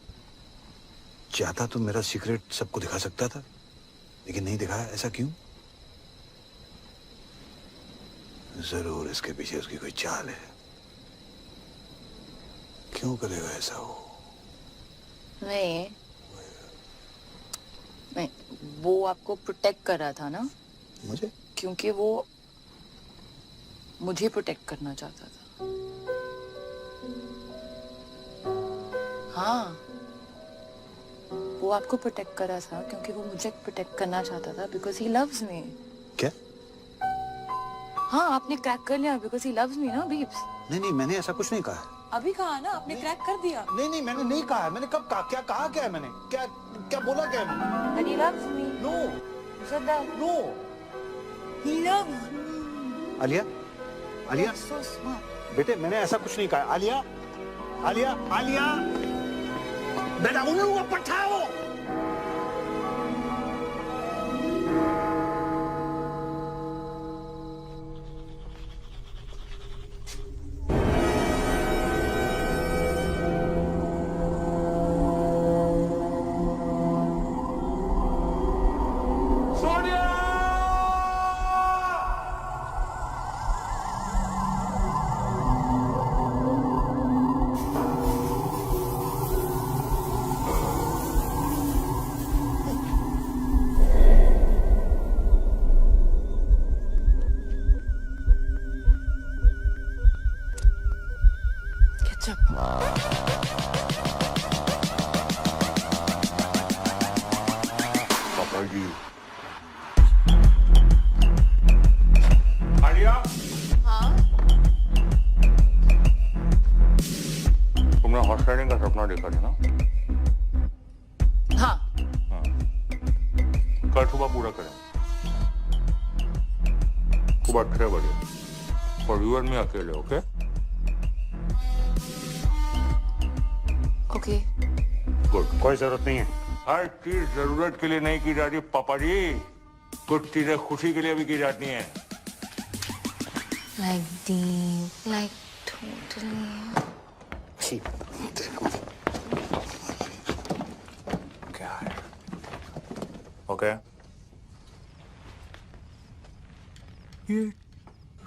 चाहता तो मेरा सीक्रेट सबको दिखा सकता था, लेकिन नहीं दिखाया। ऐसा क्यों? जरूर इसके पीछे उसकी कोई चाल है। क्यों करेगा ऐसा वो? नहीं, वो आपको प्रोटेक्ट कर रहा था ना? मुझे? क्योंकि वो मुझे प्रोटेक्ट करना चाहता था। हाँ, वो आपको प्रोटेक्ट कर रहा था क्योंकि वो मुझे प्रोटेक्ट करना चाहता था, बिकॉज ही लव्स मी। क्या? हाँ, आपने क्रैक कर लिया बिकॉज ही लव्स मी ना बीब्स। नहीं, मैंने ऐसा कुछ नहीं कहा। अभी कहा ना, आपने क्रैक कर दिया। नहीं, मैंने नहीं कहा। मैंने कब कहा? क्या कहा? क्या है मैंने? क्या बोला? क्या है? That he loves me. No. You said that. No. He loves me. Alia, You're so smart. बेटे मैंने ऐसा कुछ नहीं कहा। आलिया, बेटा उन लोगों को पठाओ। पापा जी। आलिया। हाँ? तुमने हॉर्स राइडिंग का सपना देखा था ना? हाँ। कल सुबह पूरा करें। सुबह 6 बजे। और यू एंड मी अकेले, ओके? ओके। गुड। कोई जरूरत नहीं है। हर चीज जरूरत के लिए नहीं की जाती पापा जी, कुछ चीजें खुशी के लिए भी की जाती हैं। Like deep, like totally. क्या है? ओके। ये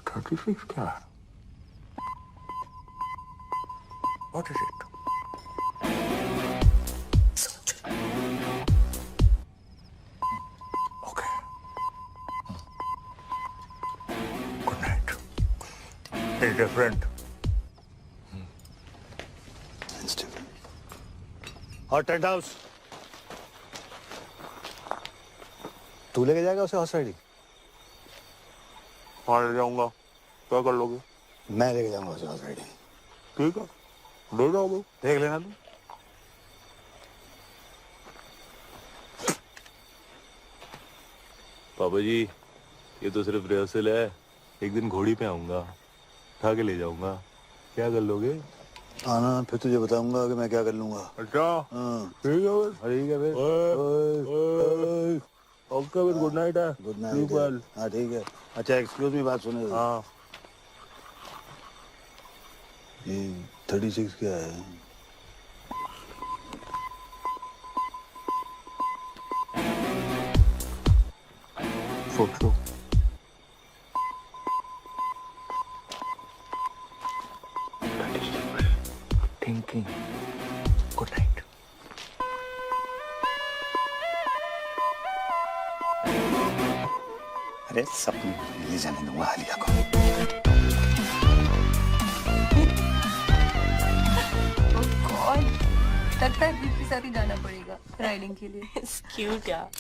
36 क्या है? What is it? Okay. Good night. It's different. It's different. और टेंट हाउस तू लेके जाएगा उसे हॉर्स राइडिंग? वहाँ ले जाऊंगा। क्या कर लोगे? मैं लेके जाऊंगा उसे हॉर्स राइडिंग। ठीक है, ले जाओगे। देख लेना तू। पापा जी, ये तो सिर्फ रिहर्सल है। एक दिन घोड़ी पे आऊंगा, उठा के ले जाऊंगा। क्या कर लोगे? आना, फिर तुझे बताऊंगा कि मैं क्या कर लूंगा। अच्छा। हाँ ठीक है फिर। ठीक है फिर। ओके फिर, गुड नाइट है। Good night. हाँ ठीक है। अच्छा एक्सक्यूज मी, बात सुने। हाँ। ये 36 क्या है? अरे सपने ले जाने दूंगा आलिया को। गॉड, लगता है दीप के साथ ही जाना पड़ेगा राइडिंग के लिए। क्यूट यार।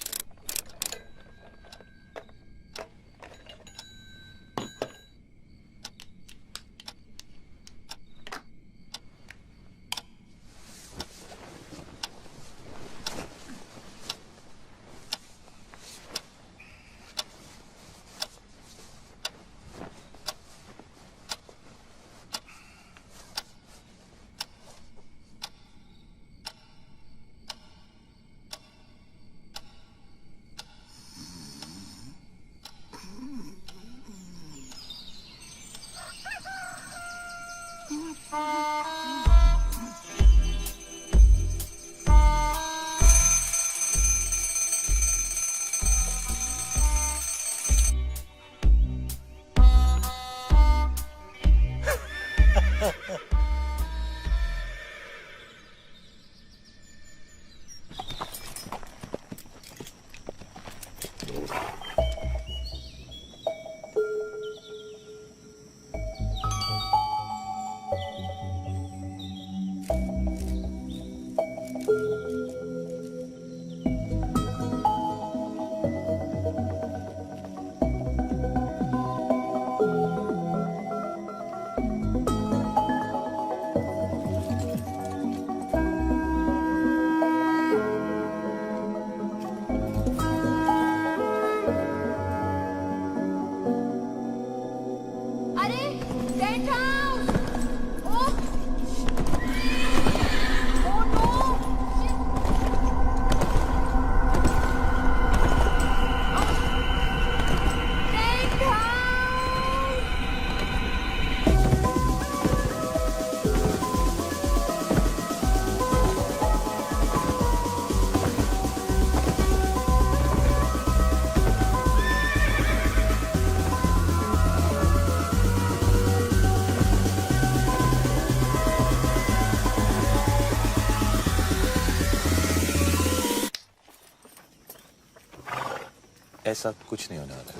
ऐसा कुछ नहीं होने वाला है।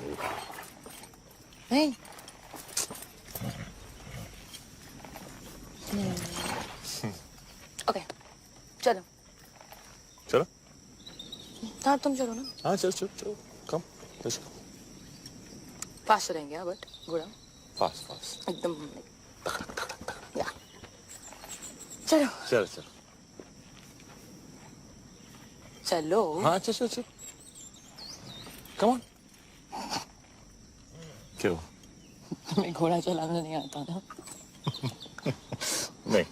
नहीं। ओके, चलो। चलो। हाँ तुम चलो ना। हाँ चल चल चलो, कम, let's go. फास्ट रहेंगे हाँ, बट गुड़ा। Fast fast. एकदम। या। चलो। चल चल। चलो। हाँ चल चल चल। Come on. क्यों? तुम्हें घोड़ा चलाना नहीं आता ना? नहीं।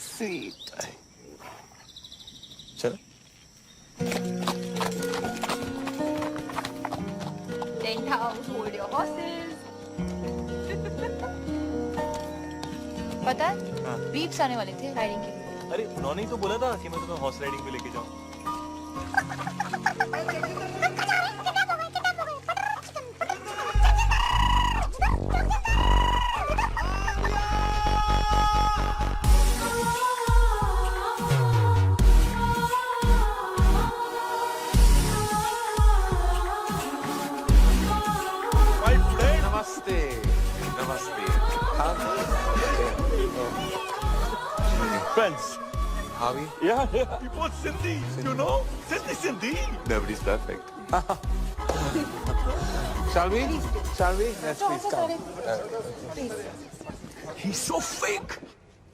Sweet. चलो। Tent house, hold your horses. पता है? हाँ। वीप्स आने वाले थे राइडिंग के लिए। अरे उन्होंने ही तो बोला था कि मैं तुम्हें हॉर्स राइडिंग पे लेके जाऊँ। नमस्ते नमस्ते Friends. Harvey? Yeah, we both Sindhi, you know? Sindhi. Nobody's perfect. Shall we? Let's please come. He's so fake.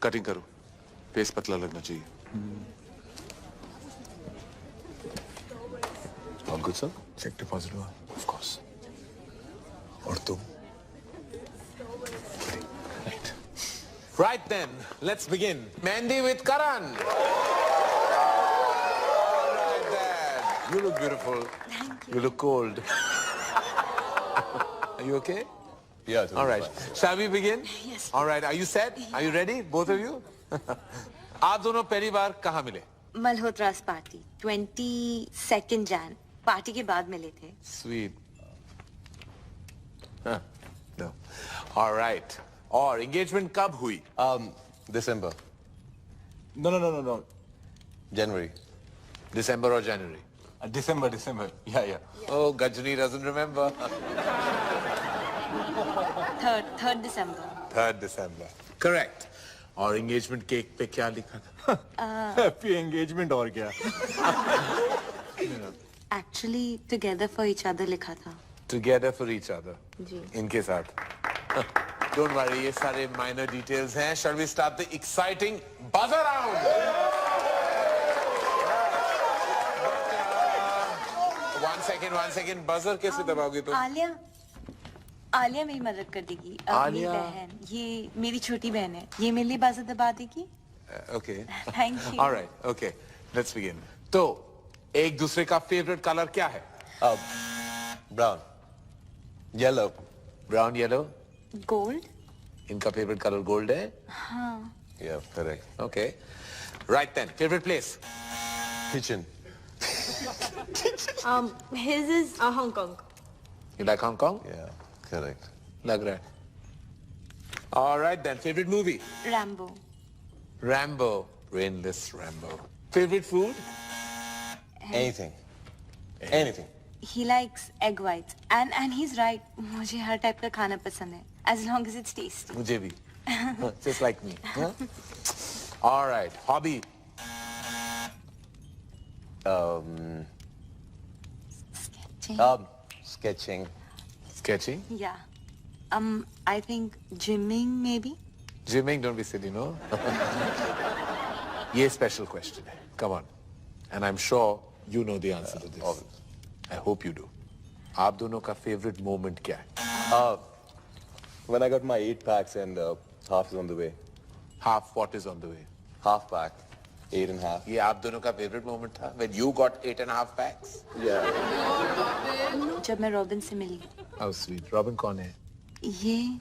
Cutting करो, फेस पतला लगना चाहिए। All good sir? Cheque deposit हुआ? Of course. और तुम? Right. Right then, let's begin. Mandy with Karan. All right, Dad. You look beautiful. Thank You look cold. Are you okay? Yeah. totally All right. fine. Shall we begin? Yes. All right. Are you set? Are you ready? Both of you? आप दोनों पहली बार कहाँ मिले? मल्होत्रास party 22 Jain party के बाद मिले थे। Sweet. Huh. No. All right. और engagement कब हुई? December. No. January. December or January? December. Yeah. Oh, Gajni doesn't remember. 3rd December. 3rd December. Correct. और engagement cake पे क्या लिखा था? हैप्पी एंगेजमेंट और क्या? Actually, together for each other लिखा था. Together for each other. जी. इनके साथ. Don't worry, ये सारे minor details हैं. Shall we start the exciting buzzer round? One second. Buzzer कैसे दबाओगे तुम? आलिया मेरी मदद कर देगी. मेरी आलिया? बहन. ये मेरी छोटी बहन है. ये मेरे लिए बाज़ दबा देगी. Okay. Thank you. All right. Okay. Let's begin. तो एक दूसरे का favorite color क्या है? Brown. Yellow. Brown, yellow. Gold. इनका favorite color gold है? हाँ. Yeah, correct. Okay. Right then. Favorite place? Kitchen. His is Hong Kong. You like Hong Kong? Yeah, correct. लग रहा है. All right then. Favorite movie? Rambo. Rambo. Brainless Rambo. Favorite food? Anything. He likes egg whites. And he's right. मुझे हर type का खाना पसंद है. As long as it's tasty. मुझे भी. Just like me. Huh? All right. Hobby? Sketching. Sketching? Yeah. I think gymming maybe. Gymming, don't be silly, no? ये special question है. Come on. And I'm sure you know the answer to this. I hope you do. आप दोनों का favorite moment क्या है? When I got my 8 packs and half is on the way. Half what is on the way? Half pack. 8.5. ये आप दोनों का favorite moment था? When you got 8.5 packs? Yeah. जब मैं रॉबिन से मिली. How sweet. Robin कौन है? ये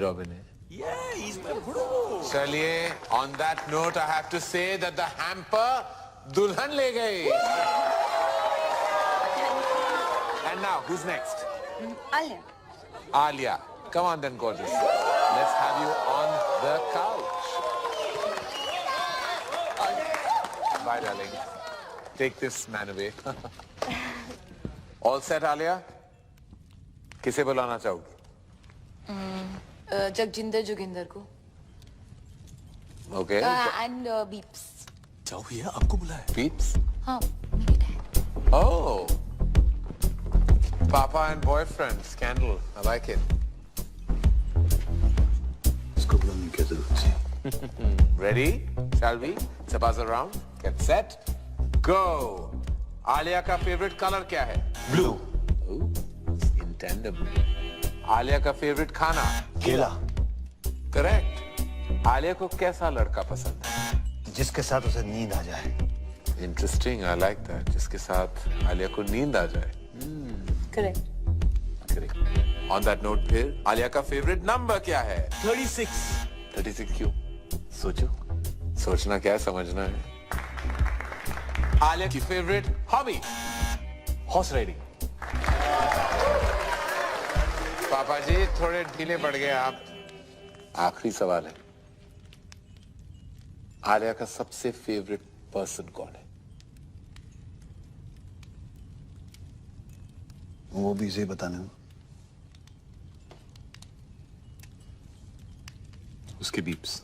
Robin है. Yeah, he's my bro. चलिए, on that note, I have to say that the hamper दुल्हन ले गई. And now, who's next? Alia. Alia. Come on then, gorgeous. Let's have you on the couch. Bye, darling. Take this man away. All set, Alia? किसे बुलाना चाहोगी? जगजिंदर जोगिंदर को. Okay. And Beeps. जाओ भैया, आपको बुलाया. Beeps? हाँ, मेरे dad. Oh. Papa and boyfriend scandal. I like it. इसको बुलाने की जरूरत थी. Ready? Shall we? It's a buzz around. Get set. Go. Alia का favorite color क्या है? Blue. Ooh, in tandem. Alia का favorite खाना? केला. Correct. Alia को कैसा लड़का पसंद है? जिसके साथ उसे नींद आ जाए. Interesting. I like that. जिसके साथ Alia को नींद आ जाए. Correct. Correct. On that note फिर Alia का favorite number क्या है? 36. 36 क्यों? सोचो. सोचना क्या है, समझना है. Alia की favorite hobby? Horse riding. पापा जी थोड़े ढीले पड़ गए आप. आखिरी सवाल है. आलिया का सबसे फेवरेट पर्सन कौन है? वो भी इसे बताने में. उसके beeps.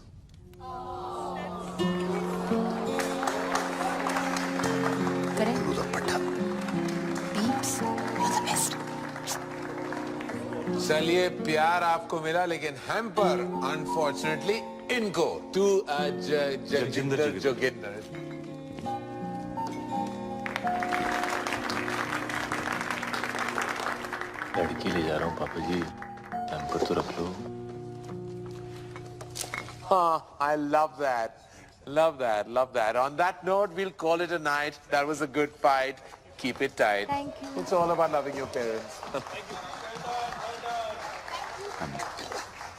Beeps, you're the best. चलिए प्यार आपको मिला लेकिन हैम्पर अनफॉर्चुनेटली इनको टू जगजिंदर जोगिंदर. लड़की ले जा रहा हूँ पापा जी. हैम्पर तो रख लो. I love that. Love that. On that note, we'll call it a night. That was a good fight. Keep it tight. Thank you. It's all about loving your parents.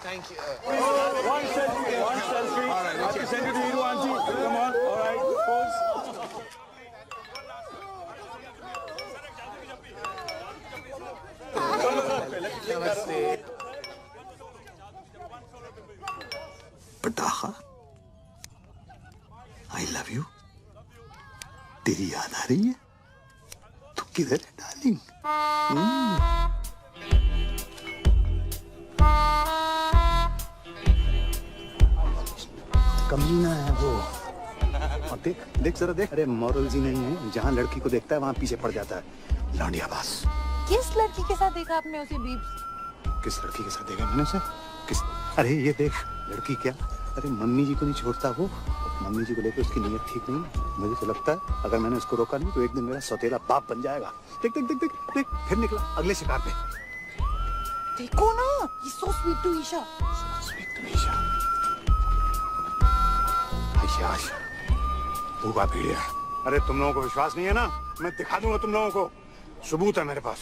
Thank you. One selfie. All right, I have to send it to you, auntie. Come on. All right. Pose. Namaste. पटाखा. I love you. तेरी याद आ रही है? किधर है darling? कमीना है वो। और देख देख जरा देख, अरे मॉरल्स ही नहीं है, जहाँ लड़की को देखता है वहाँ पीछे पड़ जाता है। लौंडिया बास। किस लड़की के साथ देखा आपने उसे बीब्स? किस लड़की के साथ देखा मैंने उसे? किस? अरे ये देख, लड़की क्या, अरे मम्मी जी को नहीं छोड़ता वो। मम्मी जी को लेकर उसकी नीयत ठीक नहीं है। मुझे तो लगता है अगर मैंने उसको रोका नहीं तो एक दिन मेरा सौतेला बाप बन जाएगा। देख देख देख देख देख, फिर निकला अगले शिकार पे। देखो ना, ये so sweet to Isha. Sweet to Isha. Ayesha भूखा पीड़िया। अरे तुम लोगों को विश्वास नहीं है ना, मैं दिखा दूंगा तुम लोगों को। सबूत है मेरे पास,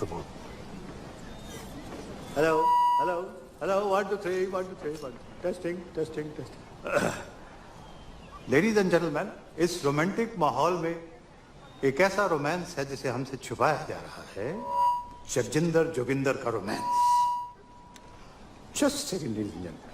सबूत। Hello hello hello, 1 2 3 1 2 3 1 testing testing testing. Ladies and gentleman, इस रोमांटिक माहौल में एक ऐसा रोमांस है जिसे हमसे छुपाया जा रहा है। जगजिंदर जोगिंदर का romance. Just second ladies and gentleman.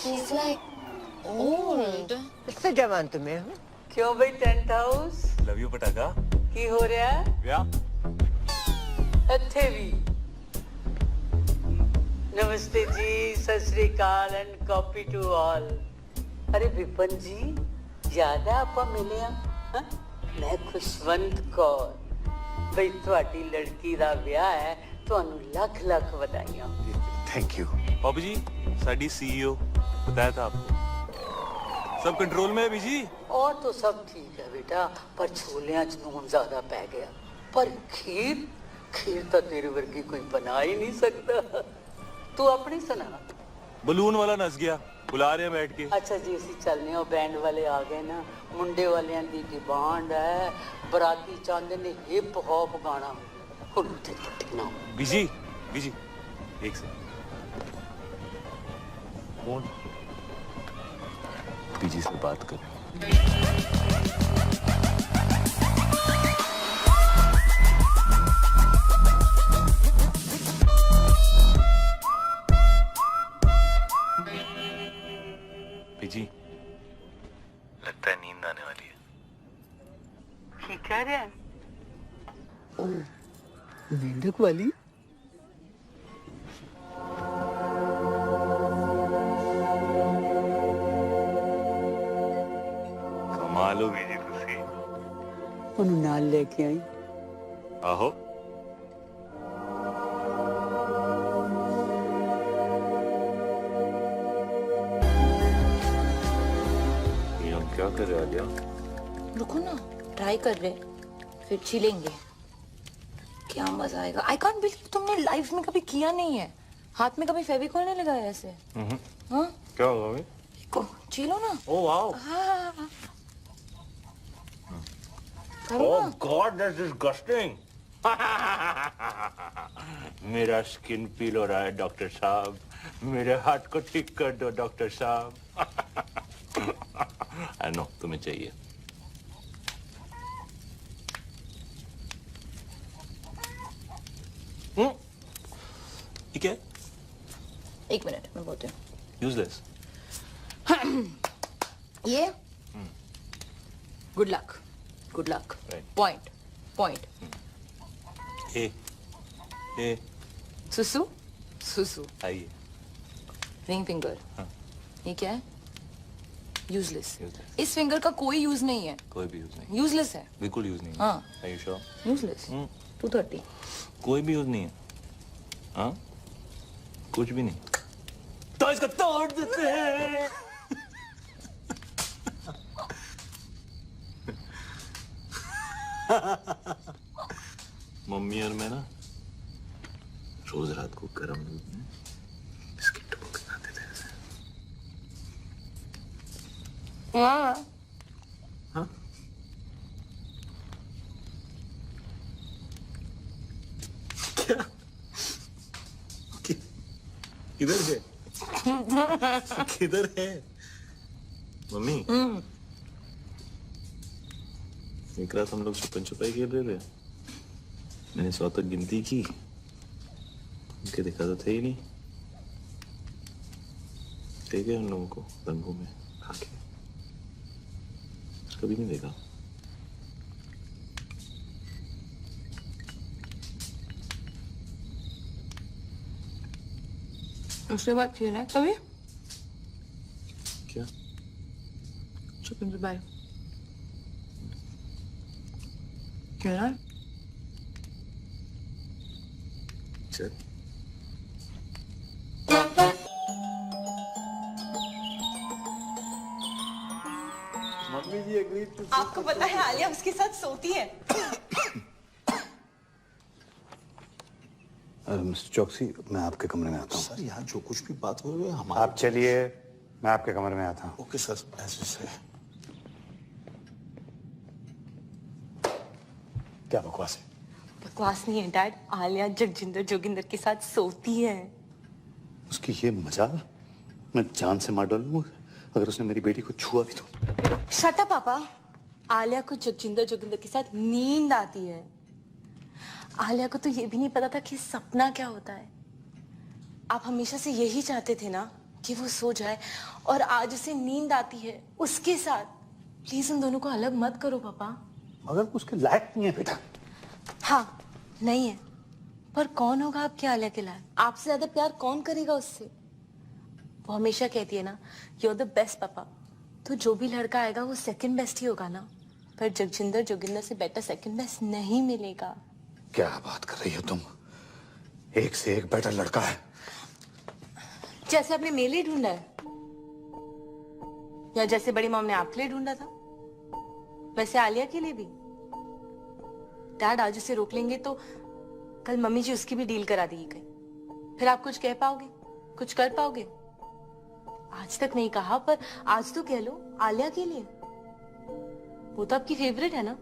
She's like old. इससे जवान तुम्हें हूँ। क्यों भाई टेंट हाउस लव यू पटाखा की हो रहा है? या ਇੱਥੇ ਵੀ नमस्ते जी, सत श्री अकाल एंड कॉपी टू ऑल। अरे विपन जी, याद है ਆਪਾਂ ਮਿਲੇ ਆ? ਮੈਂ ਖੁਸ਼ਵੰਤ ਕੌਰ। ਬਈ ਤੁਹਾਡੀ ਲੜਕੀ ਦਾ ਵਿਆਹ ਹੈ, ਤੁਹਾਨੂੰ ਲੱਖ ਲੱਖ ਵਧਾਈਆਂ। Thank you. बाबू जी, साडी सीईओ बताया था आपको, सब कंट्रोल में है बीजी। और तो सब ठीक है बेटा, पर छोलियां च नून ज्यादा पै गया। पर खीर खीर तो तेरे वर्गी कोई बना ही नहीं सकता। तू अपनी सुना। बलून वाला नस गया, बुला रहे हैं बैठ के। अच्छा जी, ਅਸੀਂ ਚੱਲਨੇ ਆ, बैंड वाले आ गए ना। मुंडे वालियां दी डिमांड है, बराती चाहते ने हिप हॉप गाना। हुन ते पटना बीजी बीजी एक से फोन बीजी से बात कर। बीजी, लगता है नींद आने वाली है। की कह रहे हैं? मेंढक वाली? कमाल हो बीजी तुसी। ਉਹਨੂੰ ਨਾਲ ਲੈ ਕੇ ਆਈ। आहो ये हम क्या कर रहे हैं आलिया? रुको ना, ट्राई कर रहे, फिर छिलेंगे। क्या मजा आएगा। आई कांट बिलीव तुमने लाइफ में कभी किया नहीं है। हाथ में कभी फेविकॉल नहीं लगाया ऐसे? हाँ? क्या होगा भाई? को छीलो ना। Oh wow. हाँ। Oh God, that's disgusting. मेरा स्किन पील हो रहा है डॉक्टर साहब, मेरे हाथ को ठीक कर दो डॉक्टर साहब। आई नो तुम्हें चाहिए। ठीक है, एक मिनट मैं बोलती हूँ। यूजलेस। ये good luck, good luck. Point point. ए सुसु सुसु। आइए। Ring finger. ये क्या है? यूजलेस। इस फिंगर का कोई यूज नहीं है। कोई भी यूज नहीं। यूजलेस है। बिल्कुल यूज नहीं है। हाँ। Are you sure? यूजलेस। 230। कोई भी यूज नहीं है। हाँ, कुछ भी नहीं। तो इसको तोड़ देते हैं। मम्मी और मैं ना रोज रात को गर्म दूध में बिस्किट टपक खाते थे ऐसे। हाँ। हाँ? क्या? किधर है? किधर है? मम्मी एक रात हम लोग छुपन छुपाई खेल रहे थे, मैंने 100 तक गिनती की, उनके देखा तो थे ही नहीं, देखे उन लोगों को रंगों में आके, कभी नहीं देखा। उसके बाद खेला है कभी? क्या? छुपन छुपाई खेला है? चल। Mummy ji agree to. आपको पता है आलिया उसके साथ सोती है। मिस्टर चौकसी, मैं आपके कमरे में आता हूँ। सर यहाँ जो कुछ भी बात हो रही है हमारे। आप चलिए, मैं आपके कमरे में आता हूँ। ओके सर, ऐसे से। क्या बकवास है? बकवास नहीं है डैड, आलिया जगजिंदर जोगिंदर के साथ सोती है। उसकी ये मजाल मैं जान से मार डालूंगा अगर उसने मेरी बेटी को छुआ भी तो। शट अप पापा। आलिया को जगजिंदर जोगिंदर के साथ नींद आती है। आलिया को तो ये भी नहीं पता था कि सपना क्या होता है। आप हमेशा से यही चाहते थे ना कि वो सो जाए, और आज उसे नींद आती है उसके साथ। प्लीज उन दोनों को अलग मत करो पापा। मगर उसके लायक नहीं है बेटा। हाँ नहीं है, पर कौन होगा आपके आलिया के लायक? आपसे ज्यादा प्यार कौन करेगा उससे? वो हमेशा कहती है ना, यू आर द बेस्ट पापा। तो जो भी लड़का आएगा वो सेकंड बेस्ट ही होगा ना। पर जगजिंदर जोगिंदर से बेटर सेकंड बेस्ट नहीं मिलेगा। क्या बात कर रही हो तुम? एक से एक बेटर लड़का है। जैसे आपने मेरे लिए ढूंढा है, या जैसे बड़ी मॉम ने आपके लिए ढूंढा था, वैसे आलिया के लिए भी। डैड आज उसे रोक लेंगे तो कल मम्मी जी उसकी भी डील करा देगी कहीं। फिर आप कुछ कह पाओगे, कुछ कर पाओगे? आज तक नहीं कहा, पर आज तो कह लो आलिया के लिए। वो तो आपकी फेवरेट है ना।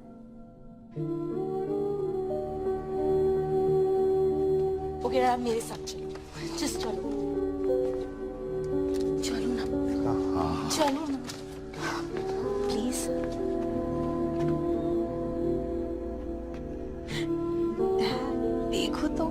ओके आप मेरे साथ चलो, जस्ट चलो, चलो ना, चलो ना प्लीज। देखो तो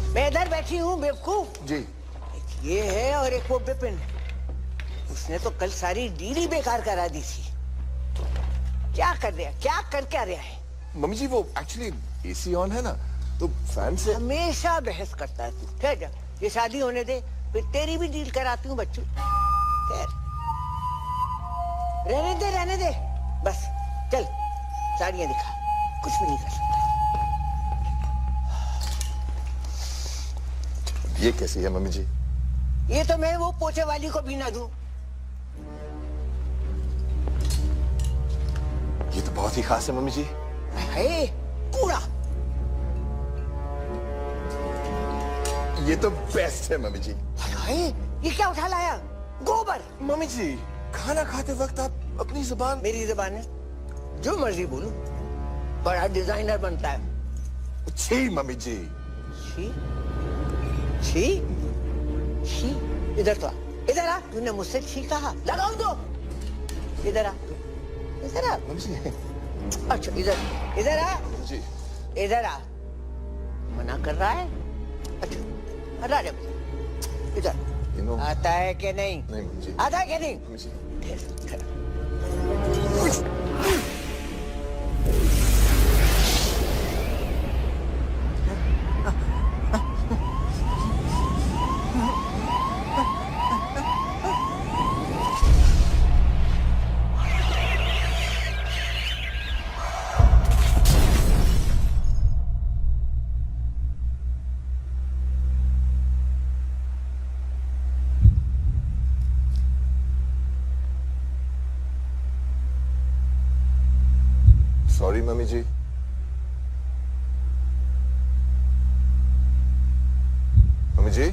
मैं इधर बैठी हूँ बेवकूफ। जी। एक ये है और एक वो बिपिन। उसने तो कल सारी डील बेकार करा दी थी। क्या कर रहा, क्या कर क्या रहा है? मम्मी जी वो एक्चुअली एसी ऑन है ना, तो फैन से। हमेशा बहस करता है तू। ठहर जा, ये शादी होने दे, फिर तेरी भी डील कराती हूँ बच्चों। ठहर, रहने दे बस। चल साड़ियाँ दिखा, कुछ भी नहीं कर सकता। ये कैसी है मम्मी जी? ये तो मैं वो पोछे वाली को भी ना दूं। ये तो बहुत ही खास है मम्मी जी। है कूड़ा। ये तो बेस्ट है मम्मी जी। है ये क्या उठा लाया? गोबर। मम्मी जी खाना खाते वक्त आप अपनी जुबान। मेरी जुबान है, जो मर्जी बोलूं। बड़ा डिजाइनर बनता है। छी मम्मी जी। छी छी छी। इधर तो आ, इधर आ। तूने मुझसे छी कहा, लगाओ दो। इधर आ, इधर आ। अच्छा इधर आ जी। इधर आ। मना कर रहा है? अच्छा हटा जा इधर। आता है कि नहीं? नहीं मम्मी जी। आता है कि नहीं? मम्मी जी। सॉरी मम्मी जी। मम्मी जी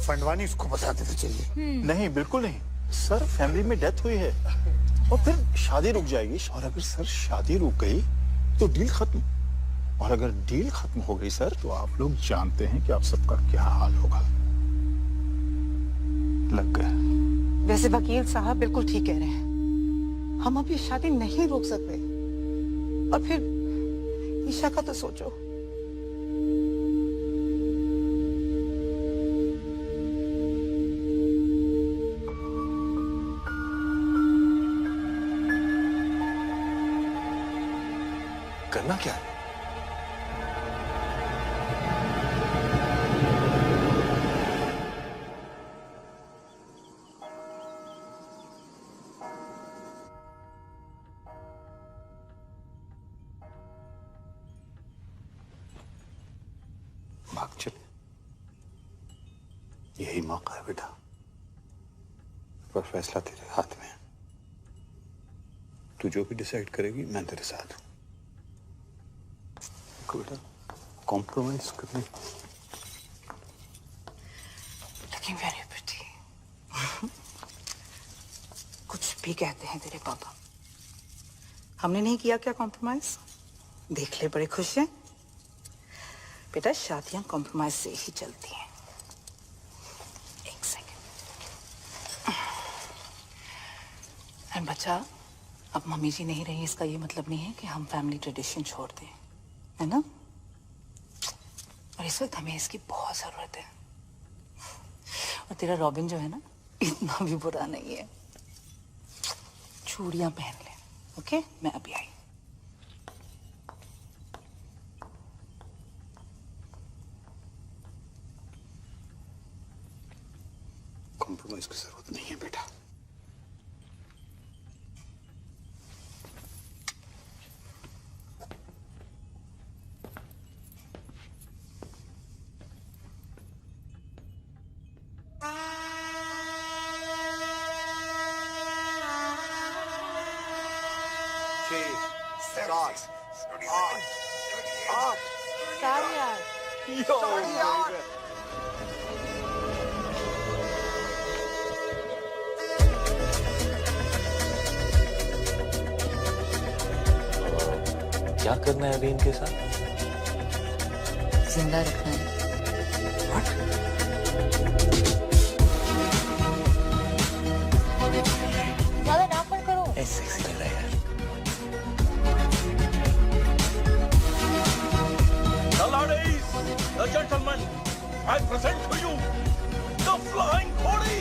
फंडवानी इसको बता देना चाहिए। नहीं बिल्कुल नहीं सर, फैमिली में डेथ हुई है और फिर शादी रुक जाएगी। और अगर सर शादी रुक गई तो डील खत्म, और अगर डील खत्म हो गई सर तो आप लोग जानते हैं कि आप सबका क्या हाल होगा। लग गया। वैसे वकील साहब बिल्कुल ठीक कह रहे हैं, हम अब ये शादी नहीं रोक सकते। और फिर ईशा का तो सोचो। करना क्या है? भाग चल, यही मौका है बेटा, पर फैसला तेरे हाथ में है। तू जो भी डिसाइड करेगी मैं तेरे साथ हूं। बेटा कॉम्प्रोमाइज करने लुकिंग वेरी प्रिटी। कुछ भी कहते हैं तेरे पापा, हमने नहीं किया क्या कॉम्प्रोमाइज? देख ले, बड़े खुश हैं। बेटा शादियां कॉम्प्रोमाइज से ही चलती हैं। एक सेकंड। एंड बच्चा, अब मम्मी जी नहीं रही, इसका ये मतलब नहीं है कि हम फैमिली ट्रेडिशन छोड़ दें, है ना? और इस वक्त हमें इसकी बहुत जरूरत है। और तेरा रॉबिन जो है ना, इतना भी बुरा नहीं है। चूड़ियां पहन ले, ओके? मैं अभी आई। कॉम्प्रोमाइज की जरूरत नहीं है बेटा। क्या करना है अभी इनके साथ? जिंदा रखना है। ज्यादा नाक मत करो। ऐसे लग रहा है यार। The ladies, the gentlemen, I present to you the Flying Cody.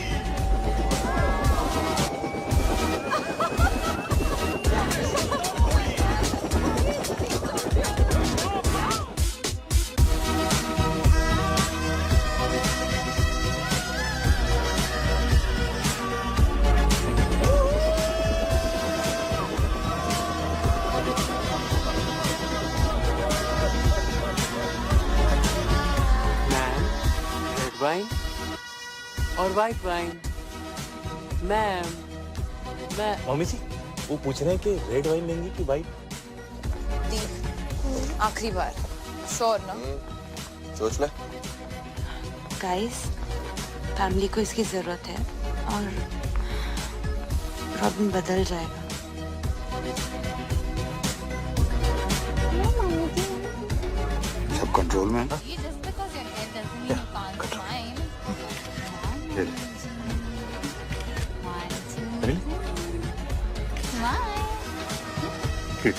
Wine और वाइट वाइन। मैम, मैं मम्मी जी, वो पूछ रहे हैं कि रेड वाइन लेंगी कि वाइट? आखिरी बार श्योर ना? सोच ले। गाइस, फैमिली को इसकी जरूरत है और रॉबिन बदल जाएगा। सब कंट्रोल में है ना? ठीक।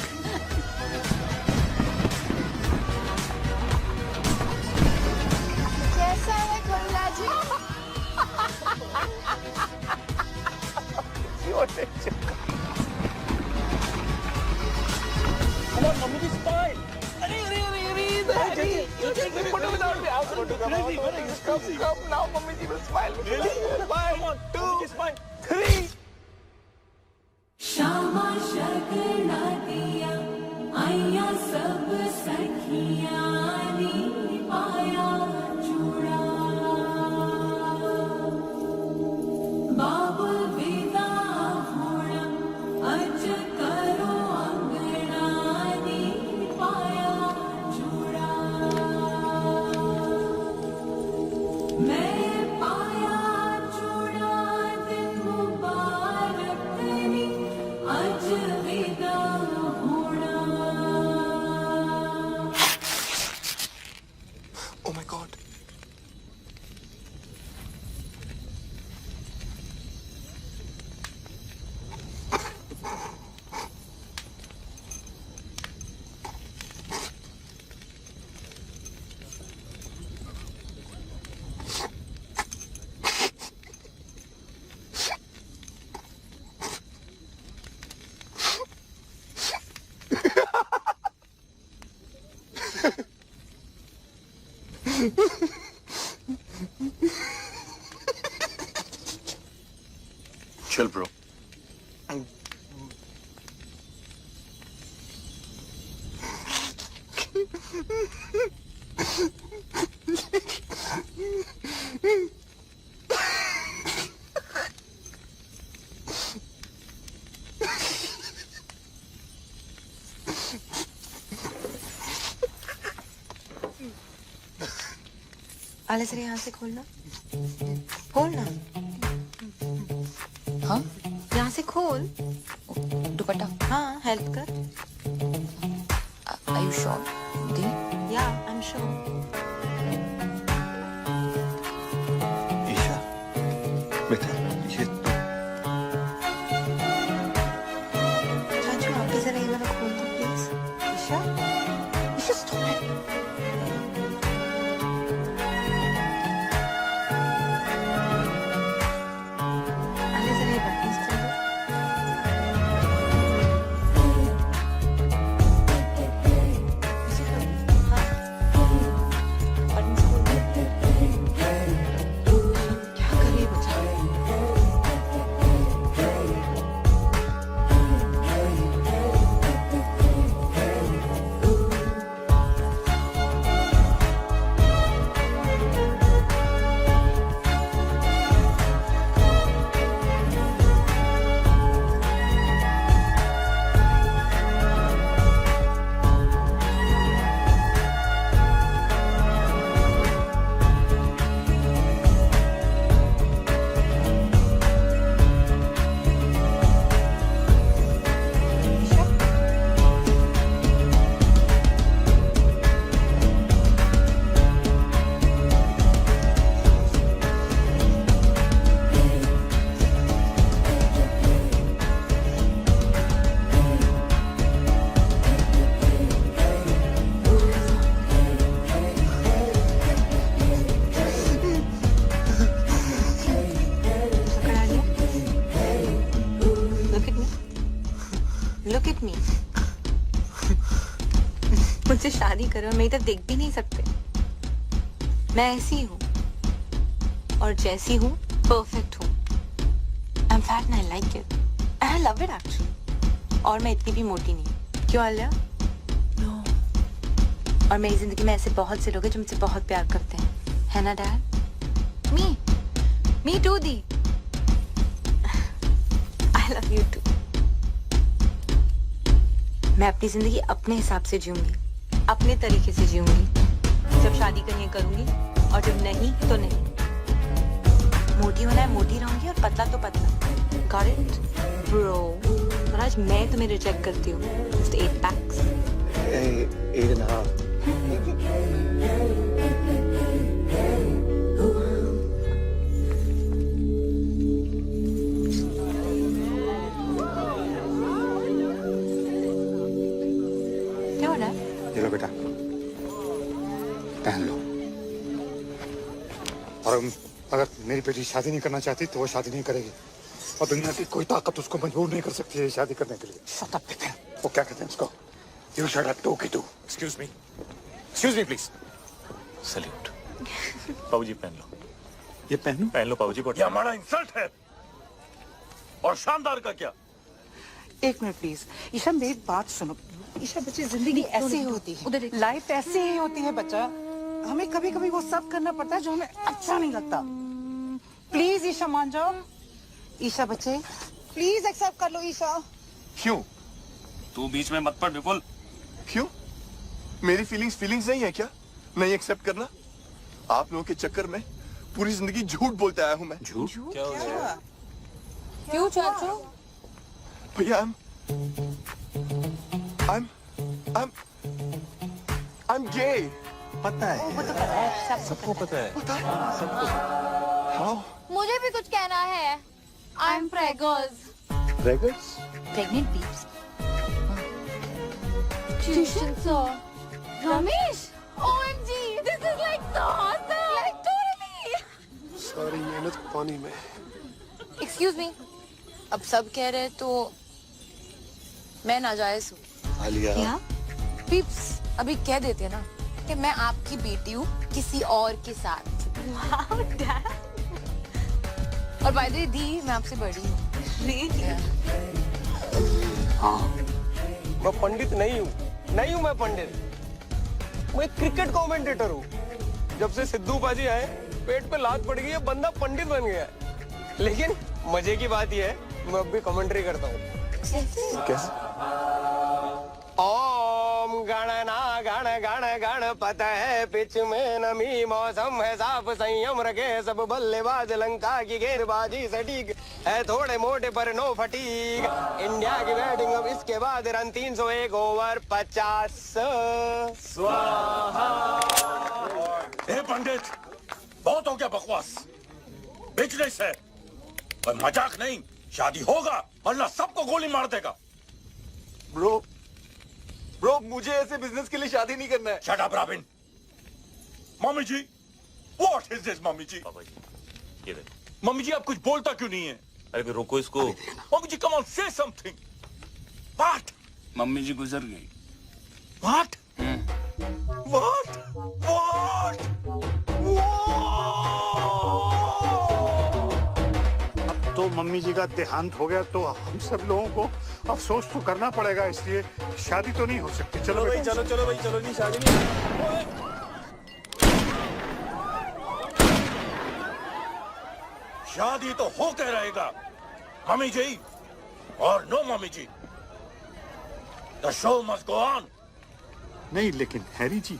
कैसा है खुल्ला जी? मम्मी की स्माइल। अरे अरे अरे अरे you take the photo without me. I was going to come out. Come now, mummy ji will smile. Really? 1, 2, 3. श्यामा शगना दिया आया सब सखियां नी पाया चूड़ा बाबुल विदा होना अज करो अंगना नी पाया चूड़ा मैं पाया चूड़ा दिन मुबारक नी अज विदा होना। Oh my God. Chill, bro. आले सर यहाँ से खोलना, खोलना। हाँ? यहाँ से खोल। दुपट्टा। हाँ, हेल्प कर। Are you sure? The? Yeah, I'm sure. Isha, बेटा ये चाचू आप भी जरा ये वाला खोल दो please. Isha, Isha stop it. आले जरा ये buttons खोल दो। Look at me. मुझसे शादी करो, मेरी तरफ देख भी नहीं सकते। मैं ऐसी हूँ और जैसी हूँ परफेक्ट हूँ। I'm fat and I like it. And I love it actually. और मैं इतनी भी मोटी नहीं। क्यों आलिया? No. और मेरी जिंदगी में ऐसे बहुत से लोग हैं जो मुझसे बहुत प्यार करते हैं, है ना dad? Me too the. I love you too. मैं अपनी जिंदगी अपने हिसाब से जीऊंगी, अपने तरीके से जीऊंगी। जब शादी करनी है करूंगी और जब नहीं तो नहीं। मोटी होना है मोटी रहूंगी और पतला तो पतला। Got it, bro? और आज मैं तुम्हें रिजेक्ट करती हूँ। Just 8 packs. 8.5. क्या हो रहा है? ये लो बेटा, पहन लो। और अगर मेरी बेटी शादी नहीं करना चाहती तो वो शादी नहीं करेगी और दुनिया की कोई ताकत उसको मजबूर नहीं कर सकती है शादी करने के लिए। Shut up, Bipin. वो क्या कहते हैं उसको? You shut up, too, Kitu. Excuse me, please. Salute. पाऊजी पहन लो। ये पहनूं? पहन लो पाऊजी। ये हमारा इंसल्ट है। और शानदार का क्या? एक मिनट प्लीज। ईशा मेरी बात सुनो। ईशा बच्चे जिंदगी ऐसे ही होती है, लाइफ ऐसे ही होती है बच्चा। हमें कभी कभी वो सब करना पड़ता है जो हमें अच्छा नहीं लगता। प्लीज ईशा मान जाओ। ईशा बच्चे प्लीज एक्सेप्ट कर लो ईशा। क्यों? तू बीच में मत पड़ विपुल। क्यों? मेरी फीलिंग्स नहीं है क्या? नहीं एक्सेप्ट करना? आप लोगों के चक्कर में पूरी जिंदगी झूठ बोलते आया हूं मैं। झूठ? क्या हो गया? क्यों चाचू? भैया I'm gay. पता है। वो तो पता है, सबको पता है। How? मुझे भी कुछ कहना है। I'm preggers. Preggers? Pregnant peeps. Tuition sir. Ramesh. OMG. This is like so awesome. Like totally. सारी मेहनत पानी में। Excuse me. अब सब कह रहे हैं तो मैं नाजायज हूँ। आलिया। क्या? पीप्स अभी कह देते हैं ना कि मैं आपकी बेटी हूँ किसी और के साथ। Wow, Dad. और बाय द वे दी मैं आपसे बड़ी हूँ। हाँ। मैं पंडित नहीं हूँ मैं पंडित। मैं एक क्रिकेट कमेंटेटर हूँ। जब से सिद्धू पाजी आए पेट पे लात पड़ गई है, बंदा पंडित बन गया है। लेकिन मजे की बात यह है मैं अब भी कमेंट्री करता हूँ। कैसे? ओम गणना गण गण गणपत है पिच में नमी मौसम है साफ संयम रखे सब बल्लेबाज लंका की गेंदबाजी सटीक है थोड़े मोटे पर नो फटीक। इंडिया की बैटिंग अब इसके बाद रन 301 ओवर 50 स्वाहा। ए पंडित, बहुत हो गया बकवास। बिजनेस है पर मजाक नहीं। शादी होगा अल्लाह सबको गोली मार देगा। ब्रो मुझे ऐसे बिजनेस के लिए शादी नहीं करना है। Shut up Robin. Mummy ji, what is this mummy ji? Papa ji, ये देख। मम्मी जी आप कुछ बोलता क्यों नहीं है? अरे रोको इसको। Mummy ji come on say something. What? Mummy ji गुजर गई। व्हाट? व्हाट? व्हाट? तो मम्मी जी का देहांत हो गया तो हम सब लोगों को अफसोस तो करना पड़ेगा, इसलिए शादी तो नहीं हो सकती। चलो भाई चलो जी शादी नहीं। शादी तो होके रहेगा मम्मी जी और no mummy ji. The show must go on. नहीं लेकिन हैरी जी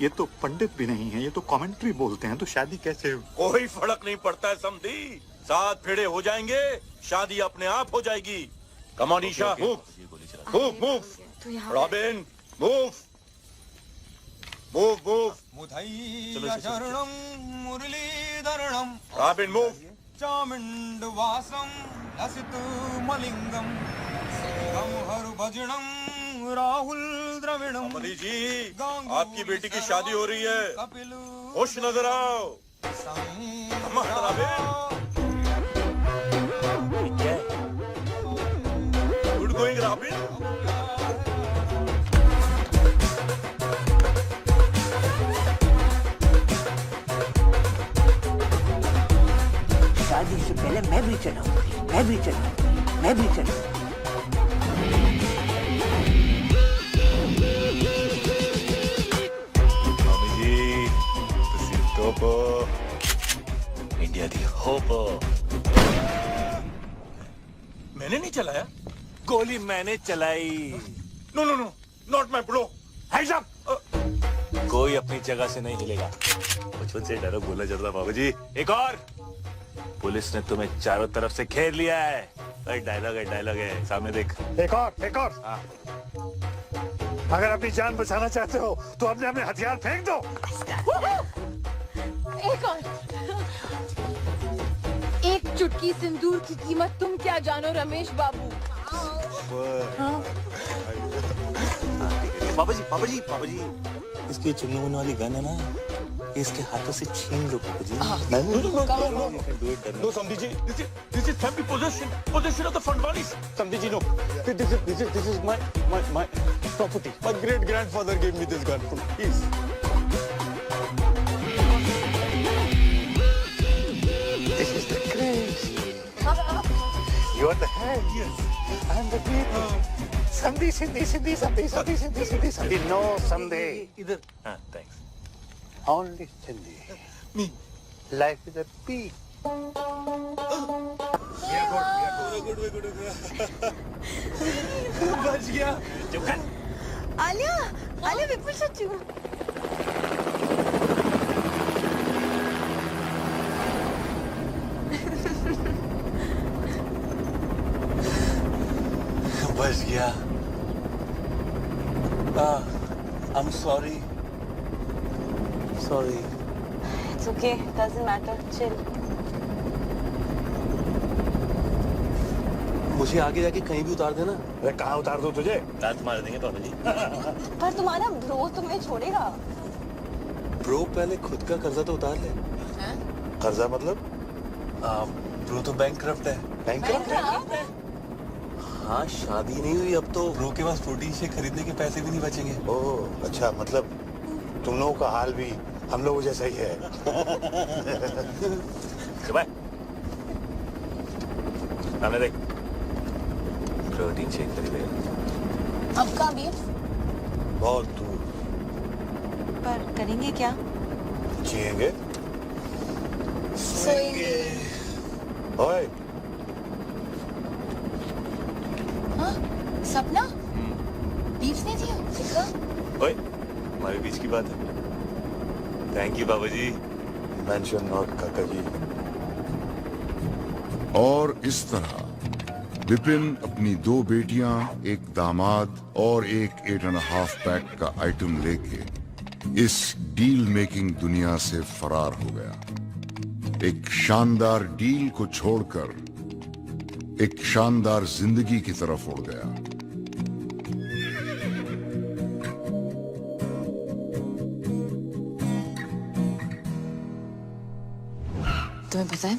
ये तो पंडित भी नहीं है, ये तो कमेंट्री बोलते हैं, तो शादी कैसे? कोई फर्क नहीं पड़ता है समधी। 7 फेरे हो जाएंगे, शादी अपने आप हो जाएगी। Come on Isha, move Robin, move. Muttiah शरणं मुरलीधरणं रॉबिन मूव। चामुण्डवासं लसितमलिङ्गं श्रीरं हरभजनं राहुल द्रविणं। अमली जी आपकी बेटी की शादी हो रही है, खुश नजर आओ। Good going robin. शादी से पहले मैं भी चलाऊंगी। मम्मी जी ਤੁਸੀਂ टॉप इंडिया दी होप। मैंने नहीं चलाया, गोली मैंने चलाई। No no no, not my bro. Hands up. कोई अपनी जगह से नहीं हिलेगा। बचपन से डायलॉग बोला जाता था बाबूजी। एक और, पुलिस ने तुम्हें चारों तरफ से घेर लिया है। डायलॉग है, सामने देख। एक और। हाँ। अगर अपनी जान बचाना चाहते हो तो अपने अपने हथियार फेंक दो। एक और। एक चुटकी सिंदूर की कीमत तुम क्या जानो रमेश बाबू। बाबूजी, इसकी चुन्नू वाली गन है ना, इसके हाथों से छीन लो बाबूजी। No, Samdiji, this is family possession of the Fadwanis. Samdiji, no. This is my property. My great grandfather gave me this gun. Please. This is the grace. You are the head. Yes. I am the people. Sandhi. No, Sandhi. इधर। हाँ, thanks. Only Sindhi. Me. Life is a peak. बच गया। चुप कर। आलिया विपुल सच्चू। बच गया। I'm sorry. It's okay, doesn't matter. Chill. मुझे आगे जाके कहीं भी उतार देना। अरे कहाँ उतार दो तुझे? दांत मार देंगे बाबूजी। पर तुम्हारा ब्रो तुम्हें छोड़ेगा। ब्रो पहले खुद का कर्जा तो उतार ले। कर्जा मतलब? ब्रो तो बैंकक्रप्ट है। बैंकक्रप्ट? हाँ, शादी नहीं हुई अब तो ब्रो के पास प्रोटीन शेक खरीदने के पैसे भी नहीं बचेंगे। ओह अच्छा, मतलब तुम लोगों का हाल भी हम लोगों जैसा ही है। सामने देख। प्रोटीन शेक खरीदेगा। अब कहाँ भी? बहुत दूर। पर करेंगे क्या? जिएंगे। सोएंगे। ओए। हाँ? सपना? बीफ नहीं थी चिक्का? ओए, हमारे बीच की बात है। थैंक यू बाबूजी। मेंशन नॉट काका जी। और इस तरह विपिन अपनी 2 बेटियां, एक दामाद और एक 8.5 पैक का आइटम लेके इस डील मेकिंग दुनिया से फरार हो गया। एक शानदार डील को छोड़कर एक शानदार जिंदगी की तरफ उड़ गया। तुम्हें पता है?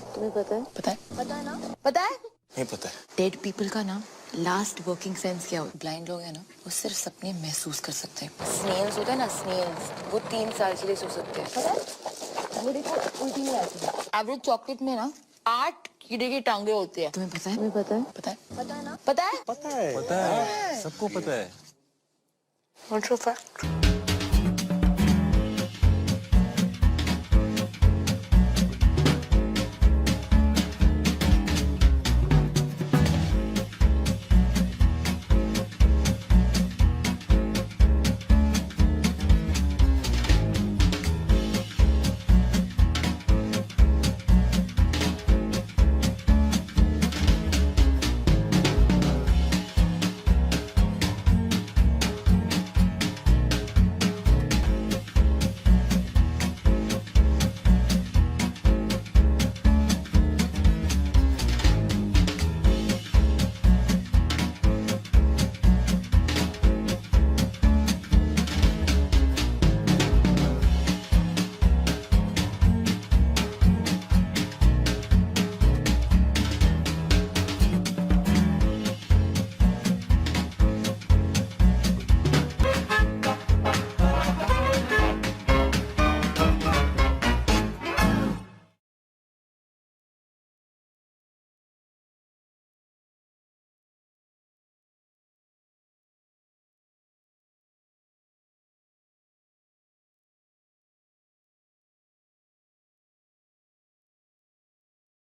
पता है ना? पता है? नहीं पता है। डेड पीपल का ना लास्ट वर्किंग सेंस क्या होता है? ब्लाइंड लोग हैं ना, वो सिर्फ सपने महसूस कर सकते हैं। स्नेल्स होते हैं ना, स्नेल्स, वो 3 साल के लिए सो सकते हैं। पता है? वो देखो उल्टी नहीं आती। एवरेज चॉकलेट में ना 8 कीड़े की टांगे होती है। तुम्हें पता है? पता है ना? पता है? पता है। सबको पता है। What's your fact?